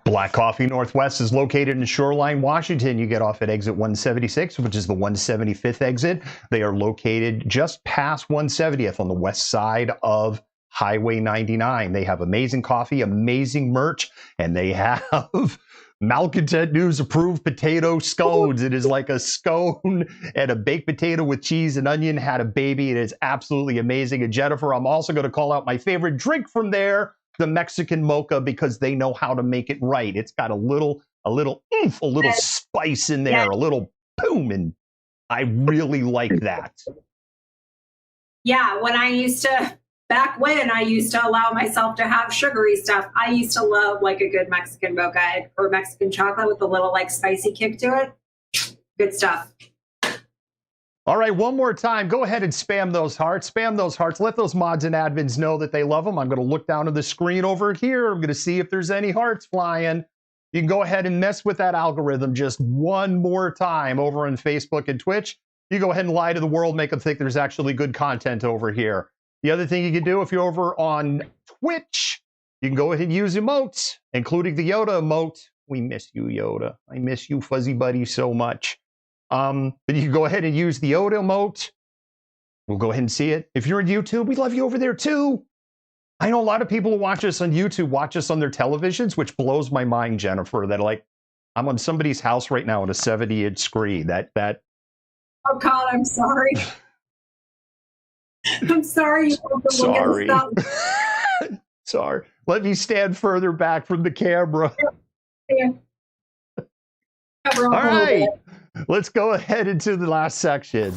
Speaker 1: Black Coffee Northwest is located in Shoreline, Washington. You get off at exit 176, which is the 175th exit. They are located just past 170th on the west side of Highway 99. They have amazing coffee, amazing merch, and they have Malcontent News approved potato scones. It is like a scone and a baked potato with cheese and onion had a baby. It is absolutely amazing. And Jennifer, I'm also going to call out my favorite drink from there, the Mexican mocha, because they know how to make it right. It's got a little oomph, a little spice in there, a little boom, and I really like that.
Speaker 2: Yeah, back when I used to allow myself to have sugary stuff, I used to love like a good Mexican mocha or Mexican chocolate with a little like spicy kick to it. Good stuff.
Speaker 1: All right, one more time. Go ahead and spam those hearts. Spam those hearts. Let those mods and admins know that they love them. I'm going to look down at the screen over here. I'm going to see if there's any hearts flying. You can go ahead and mess with that algorithm just one more time over on Facebook and Twitch. You go ahead and lie to the world, make them think there's actually good content over here. The other thing you can do if you're over on Twitch, you can go ahead and use emotes, including the Yoda emote. We miss you, Yoda. I miss you, Fuzzy Buddy, so much. But you can go ahead and use the Yoda emote. We'll go ahead and see it. If you're on YouTube, we love you over there too. I know a lot of people who watch us on YouTube watch us on their televisions, which blows my mind, Jennifer, that like I'm on somebody's house right now on a 70-inch screen. That
Speaker 2: Oh God, I'm sorry. I'm sorry.
Speaker 1: Sorry. Sorry. Let me stand further back from the camera.
Speaker 2: Yeah.
Speaker 1: All right. Let's go ahead into the last section.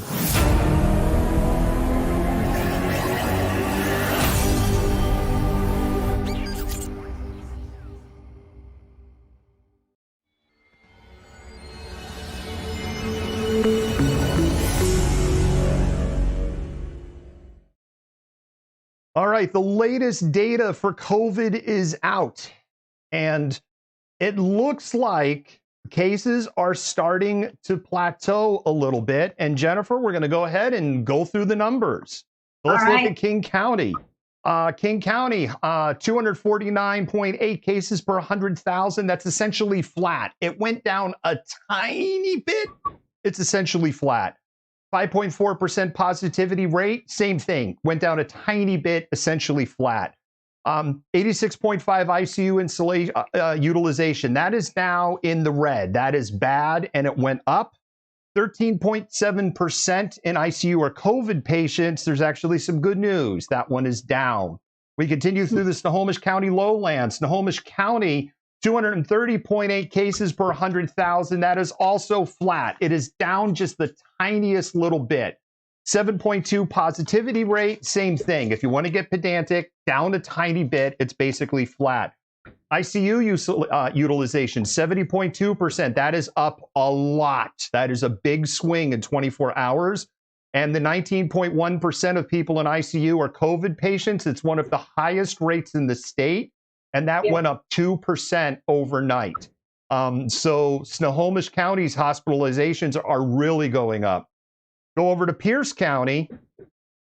Speaker 1: All right, the latest data for COVID is out, and it looks like cases are starting to plateau a little bit. And Jennifer, we're going to go ahead and go through the numbers. So let's look at King County. King County, 249.8 cases per 100,000. That's essentially flat. It went down a tiny bit. It's essentially flat. 5.4% positivity rate, same thing. Went down a tiny bit, essentially flat. 86.5 ICU utilization. That is now in the red. That is bad, and it went up. 13.7% in ICU are COVID patients. There's actually some good news. That one is down. We continue through the Snohomish County lowlands. Snohomish County, 230.8 cases per 100,000. That is also flat. It is down just the tiniest little bit. 7.2 positivity rate, same thing. If you want to get pedantic, down a tiny bit, it's basically flat. ICU utilization, 70.2%. That is up a lot. That is a big swing in 24 hours. And the 19.1% of people in ICU are COVID patients. It's one of the highest rates in the state. And that went up 2% overnight. So Snohomish County's hospitalizations are really going up. Go over to Pierce County.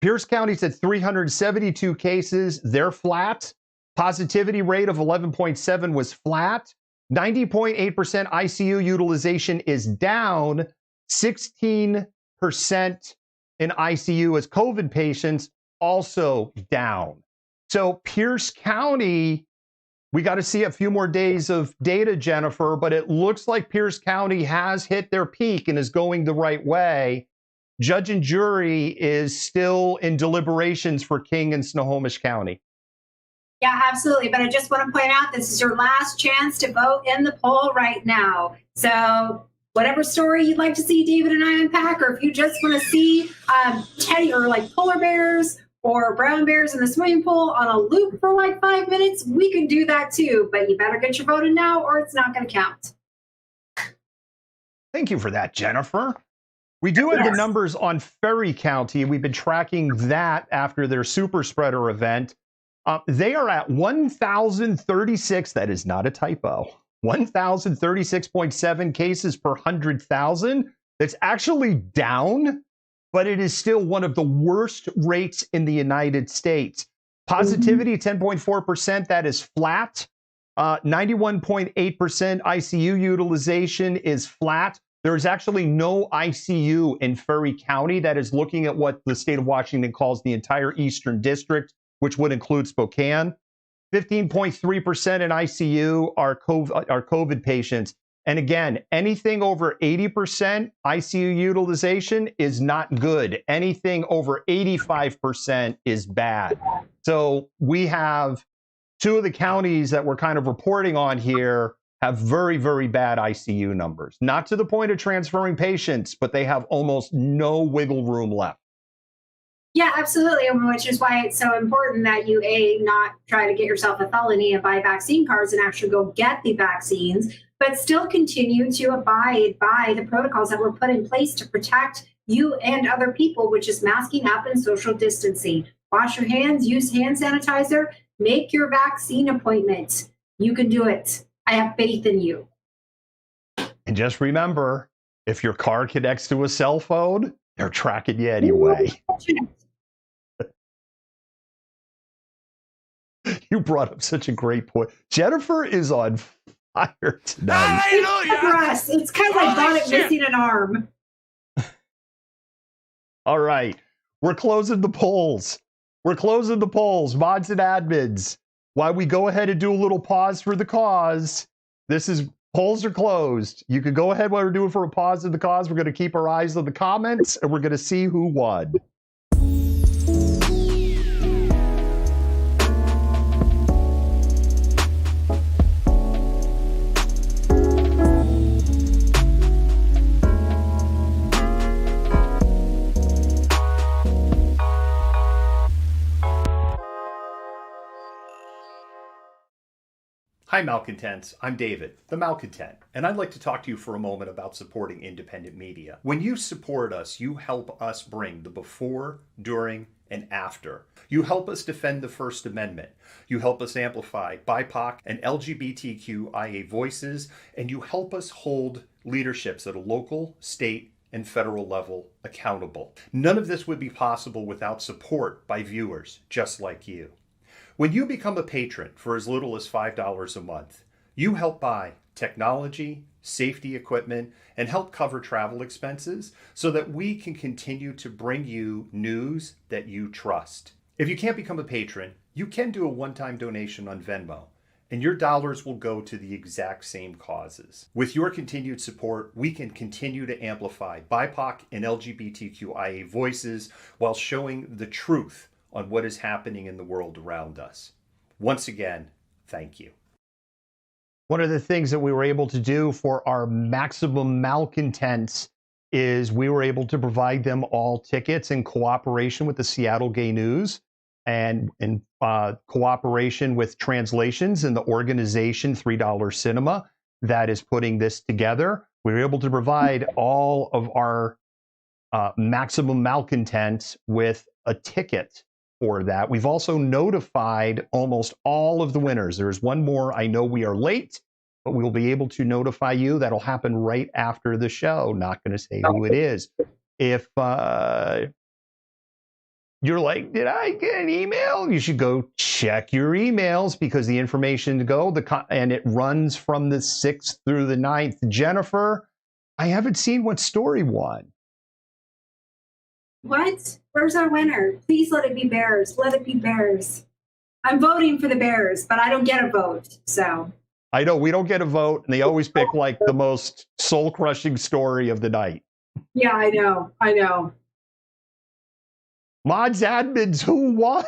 Speaker 1: Pierce County's at 372 cases. They're flat. Positivity rate of 11.7 was flat. 90.8% ICU utilization is down. 16% in ICU as COVID patients, also down. So Pierce County, we got to see a few more days of data, Jennifer, but it looks like Pierce County has hit their peak and is going the right way. Judge and jury is still in deliberations for King and Snohomish County.
Speaker 2: Yeah, absolutely. But I just want to point out, this is your last chance to vote in the poll right now. So whatever story you'd like to see David and I unpack, or if you just want to see teddy or like polar bears or brown bears in the swimming pool on a loop for like 5 minutes, we can do that too. But you better get your vote in now or it's not going to count.
Speaker 1: Thank you for that, Jennifer. We do have the numbers on Ferry County. We've been tracking that after their super spreader event. They are at 1,036. That is not a typo. 1,036.7 cases per 100,000. That's actually down, but it is still one of the worst rates in the United States. Positivity, 10.4%. That is flat. 91.8% ICU utilization is flat. There is actually no ICU in Ferry County. That is looking at what the state of Washington calls the entire Eastern District, which would include Spokane. 15.3% in ICU are COVID patients. And again, anything over 80% ICU utilization is not good. Anything over 85% is bad. So we have two of the counties that we're kind of reporting on here have very, very bad ICU numbers. Not to the point of transferring patients, but they have almost no wiggle room left.
Speaker 2: Yeah, absolutely. Which is why it's so important that you, not try to get yourself a felony and buy vaccine cards and actually go get the vaccines, but still continue to abide by the protocols that were put in place to protect you and other people, which is masking up and social distancing. Wash your hands, use hand sanitizer, make your vaccine appointment. You can do it. I have faith in you.
Speaker 1: And just remember, if your car connects to a cell phone, they're tracking you anyway. You brought up such a great point. Jennifer is on fire tonight.
Speaker 2: Hallelujah! It's kind of like Bonnet missing an arm.
Speaker 1: All right. We're closing the polls. Mods and admins. While we go ahead and do a little pause for the cause, polls are closed. You can go ahead while we're doing for a pause in the cause. We're going to keep our eyes on the comments, and we're going to see who won. Hi, Malcontents. I'm David, the Malcontent, and I'd like to talk to you for a moment about supporting independent media. When you support us, you help us bring the before, during, and after. You help us defend the First Amendment. You help us amplify BIPOC and LGBTQIA voices, and you help us hold leaderships at a local, state, and federal level accountable. None of this would be possible without support by viewers just like you. When you become a patron for as little as $5 a month, you help buy technology, safety equipment, and help cover travel expenses so that we can continue to bring you news that you trust. If you can't become a patron, you can do a one-time donation on Venmo, and your dollars will go to the exact same causes. With your continued support, we can continue to amplify BIPOC and LGBTQIA voices while showing the truth on what is happening in the world around us. Once again, thank you. One of the things that we were able to do for our maximum malcontents is we were able to provide them all tickets in cooperation with the Seattle Gay News and in cooperation with translations and the organization $3 Cinema that is putting this together. We were able to provide all of our maximum malcontents with a ticket for that. We've also notified almost all of the winners. There's one more. I know we are late, but we'll be able to notify you. That'll happen right after the show. Not going to say who it is. If you're like, did I get an email? You should go check your emails because the information to go, and it runs from the 6th through the 9th. Jennifer, I haven't seen what story won.
Speaker 2: What? Where's our winner? Please let it be Bears. Let it be Bears. I'm voting for the Bears, but I don't get a vote, so.
Speaker 1: I know we don't get a vote, and they always pick like the most soul-crushing story of the night.
Speaker 2: Yeah, I know. I know.
Speaker 1: Mods admins, who won?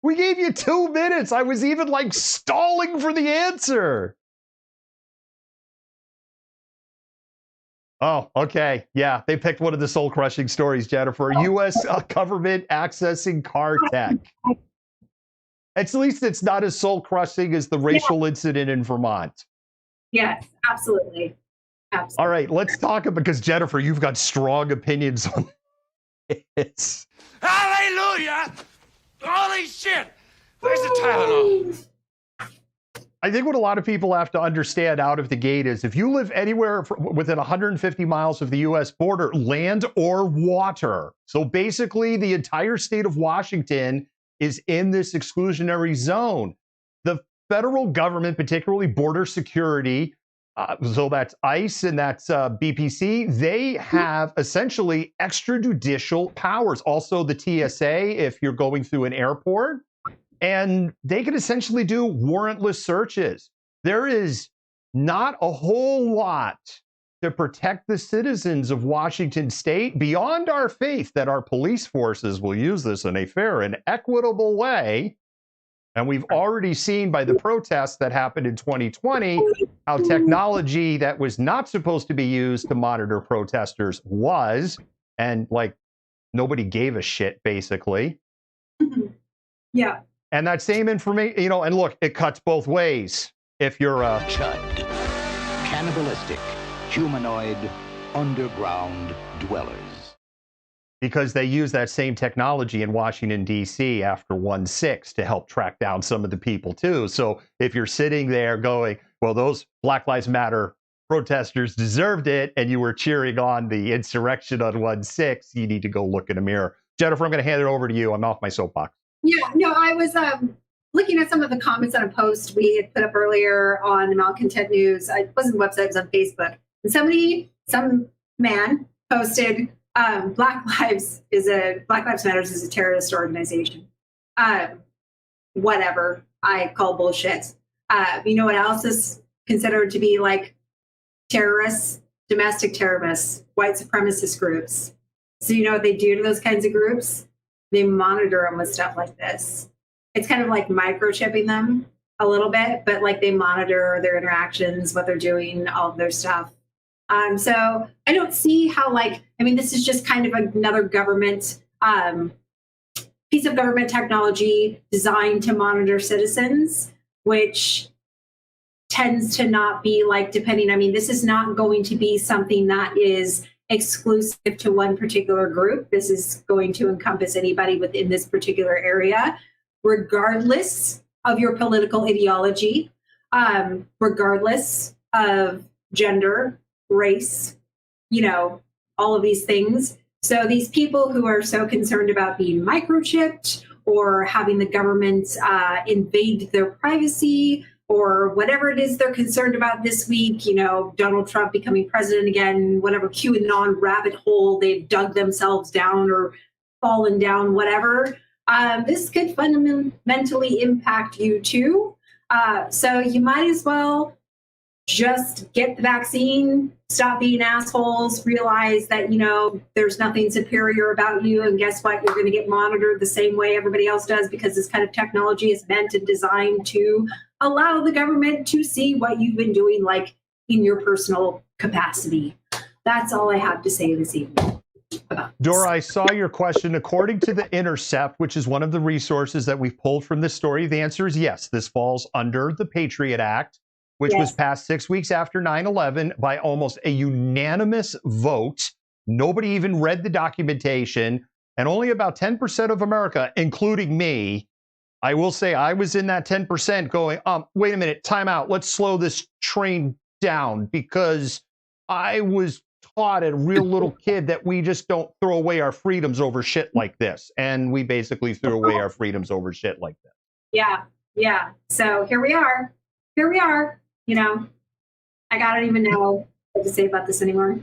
Speaker 1: We gave you 2 minutes. I was even like stalling for the answer. Oh, okay. Yeah, they picked one of the soul-crushing stories, Jennifer. U.S. government accessing car tech. At least it's not as soul-crushing as the racial incident in Vermont.
Speaker 2: Yes, absolutely. Absolutely.
Speaker 1: All right, let's talk about, because Jennifer, you've got strong opinions on this.
Speaker 6: Hallelujah! Holy shit! Where's the Tylenol?
Speaker 1: I think what a lot of people have to understand out of the gate is if you live anywhere within 150 miles of the U.S. border, land or water, so basically the entire state of Washington is in this exclusionary zone. The federal government, particularly border security, so that's ICE and that's BPC, they have essentially extrajudicial powers. Also the TSA, if you're going through an airport, and they can essentially do warrantless searches. There is not a whole lot to protect the citizens of Washington state beyond our faith that our police forces will use this in a fair and equitable way. And we've already seen by the protests that happened in 2020 how technology that was not supposed to be used to monitor protesters was, and like nobody gave a shit basically.
Speaker 2: Yeah.
Speaker 1: And that same information, you know, and look, it cuts both ways. If you're a
Speaker 15: Chud, cannibalistic, humanoid, underground dwellers.
Speaker 1: Because they use that same technology in Washington, D.C. after 1/6 to help track down some of the people, too. So if you're sitting there going, well, those Black Lives Matter protesters deserved it, and you were cheering on the insurrection on 1/6, you need to go look in a mirror. Jennifer, I'm going to hand it over to you. I'm off my soapbox.
Speaker 2: Yeah, no, I was looking at some of the comments on a post we had put up earlier on the Malcontent News. It wasn't the website, it was on Facebook. And some man posted, Black Lives Matter is a terrorist organization. Whatever. I call bullshit. You know what else is considered to be like terrorists? Domestic terrorists, white supremacist groups. So you know what they do to those kinds of groups? They monitor them with stuff like this. It's kind of like microchipping them a little bit, but like they monitor their interactions, what they're doing, all of their stuff. So I don't see how this is just kind of another government piece of government technology designed to monitor citizens, which tends to not be this is not going to be something that is exclusive to one particular group. This is going to encompass anybody within this particular area, regardless of your political ideology, regardless of gender, race, all of these things. So these people who are so concerned about being microchipped or having the government invade their privacy or whatever it is they're concerned about this week, Donald Trump becoming president again, whatever QAnon rabbit hole they've dug themselves down or fallen down, whatever, this could fundamentally impact you too. So you might as well just get the vaccine, stop being assholes, realize that, there's nothing superior about you. And guess what? You're going to get monitored the same way everybody else does, because this kind of technology is meant and designed to allow the government to see what you've been doing, like in your personal capacity. That's all I have to say this evening.
Speaker 1: Dora, I saw your question. According to The Intercept, which is one of the resources that we've pulled from this story, the answer is yes. This falls under the Patriot Act, which was passed 6 weeks after 9/11 by almost a unanimous vote. Nobody even read the documentation, and only about 10% of America, including me, I will say I was in that 10% going, wait a minute, time out. Let's slow this train down, because I was taught as a real little kid that we just don't throw away our freedoms over shit like this. And we basically threw away our freedoms over shit like this.
Speaker 2: Yeah. So here we are. I don't even know what to say about this anymore.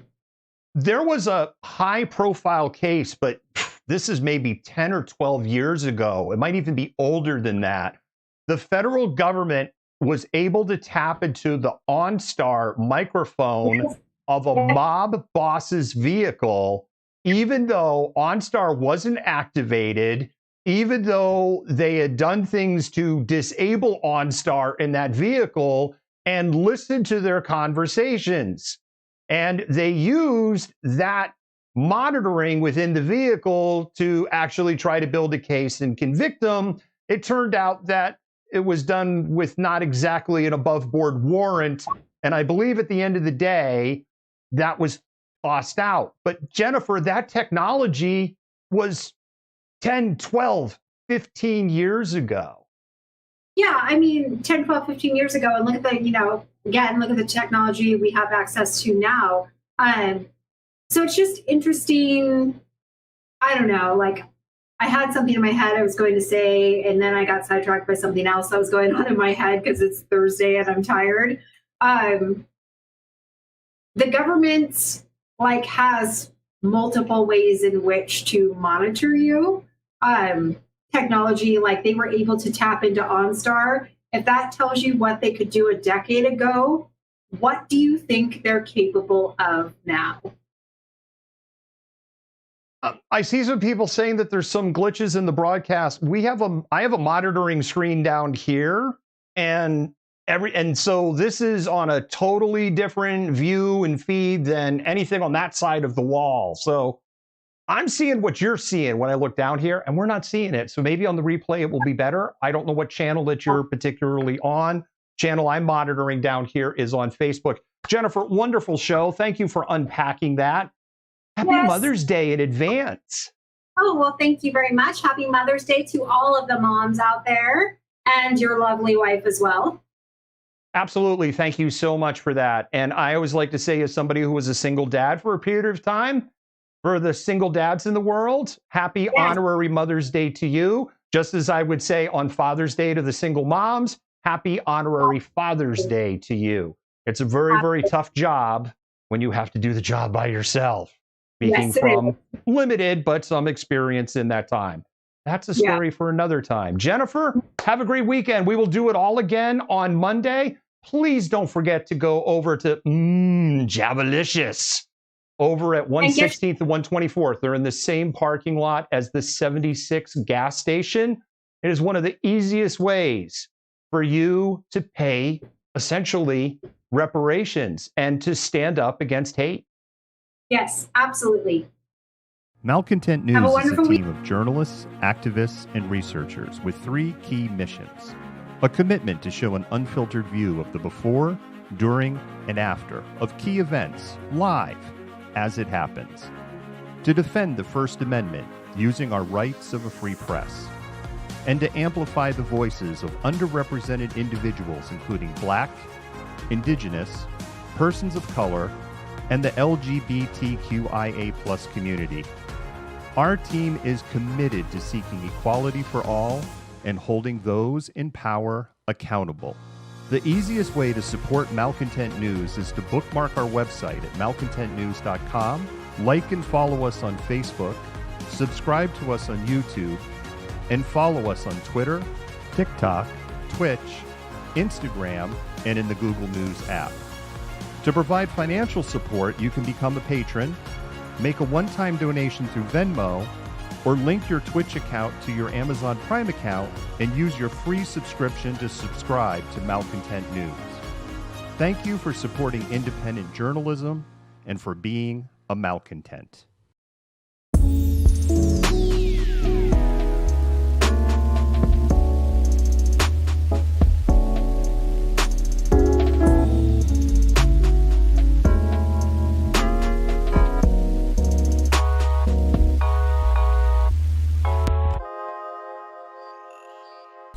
Speaker 1: There was a high profile case, but this is maybe 10 or 12 years ago. It might even be older than that. The federal government was able to tap into the OnStar microphone of a mob boss's vehicle, even though OnStar wasn't activated, even though they had done things to disable OnStar in that vehicle, and listen to their conversations. And they used that monitoring within the vehicle to actually try to build a case and convict them. It turned out that it was done with not exactly an above board warrant. And I believe at the end of the day, that was tossed out. But Jennifer, that technology was 10, 12, 15 years ago.
Speaker 2: Yeah, I mean, 10, 12, 15 years ago, and look at the, again, look at the technology we have access to now. So it's just interesting. I don't know, like, I had something in my head I was going to say, and then I got sidetracked by something else that was going on in my head because it's Thursday and I'm tired. The government, has multiple ways in which to monitor you. Technology, they were able to tap into OnStar. If that tells you what they could do a decade ago, what do you think they're capable of now?
Speaker 1: I see some people saying that there's some glitches in the broadcast. I have a monitoring screen down here, and so this is on a totally different view and feed than anything on that side of the wall. So I'm seeing what you're seeing when I look down here, and we're not seeing it. So maybe on the replay it will be better. I don't know what channel that you're particularly on. Channel I'm monitoring down here is on Facebook. Jennifer, wonderful show. Thank you for unpacking that. Happy Mother's Day in advance.
Speaker 2: Oh, well, thank you very much. Happy Mother's Day to all of the moms out there, and your lovely wife as well.
Speaker 1: Absolutely. Thank you so much for that. And I always like to say, as somebody who was a single dad for a period of time, for the single dads in the world, happy honorary Mother's Day to you. Just as I would say on Father's Day to the single moms, happy honorary Father's Day to you. It's a very, very tough job when you have to do the job by yourself. Speaking from limited, but some experience in that time. That's a story for another time. Jennifer, have a great weekend. We will do it all again on Monday. Please don't forget to go over to Jabalicious over at 116th and 124th. They're in the same parking lot as the 76 gas station. It is one of the easiest ways for you to pay, essentially, reparations and to stand up against hate.
Speaker 2: Yes, absolutely.
Speaker 16: Malcontent News is a team of journalists, activists, and researchers with 3 key missions. A commitment to show an unfiltered view of the before, during, and after of key events, live, as it happens. To defend the First Amendment using our rights of a free press. And to amplify the voices of underrepresented individuals including Black, Indigenous, persons of color, and the LGBTQIA+ community. Our team is committed to seeking equality for all and holding those in power accountable. The easiest way to support Malcontent News is to bookmark our website at malcontentnews.com, like and follow us on Facebook, subscribe to us on YouTube, and follow us on Twitter, TikTok, Twitch, Instagram, and in the Google News app. To provide financial support, you can become a patron, make a one-time donation through Venmo, or link your Twitch account to your Amazon Prime account and use your free subscription to subscribe to Malcontent News. Thank you for supporting independent journalism and for being a malcontent.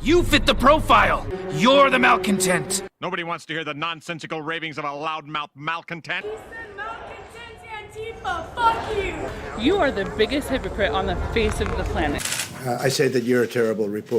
Speaker 17: You fit the profile. You're the malcontent.
Speaker 18: Nobody wants to hear the nonsensical ravings of a loudmouth malcontent.
Speaker 19: Fuck you! You are the biggest hypocrite on the face of the planet.
Speaker 20: I say that you're a terrible reporter.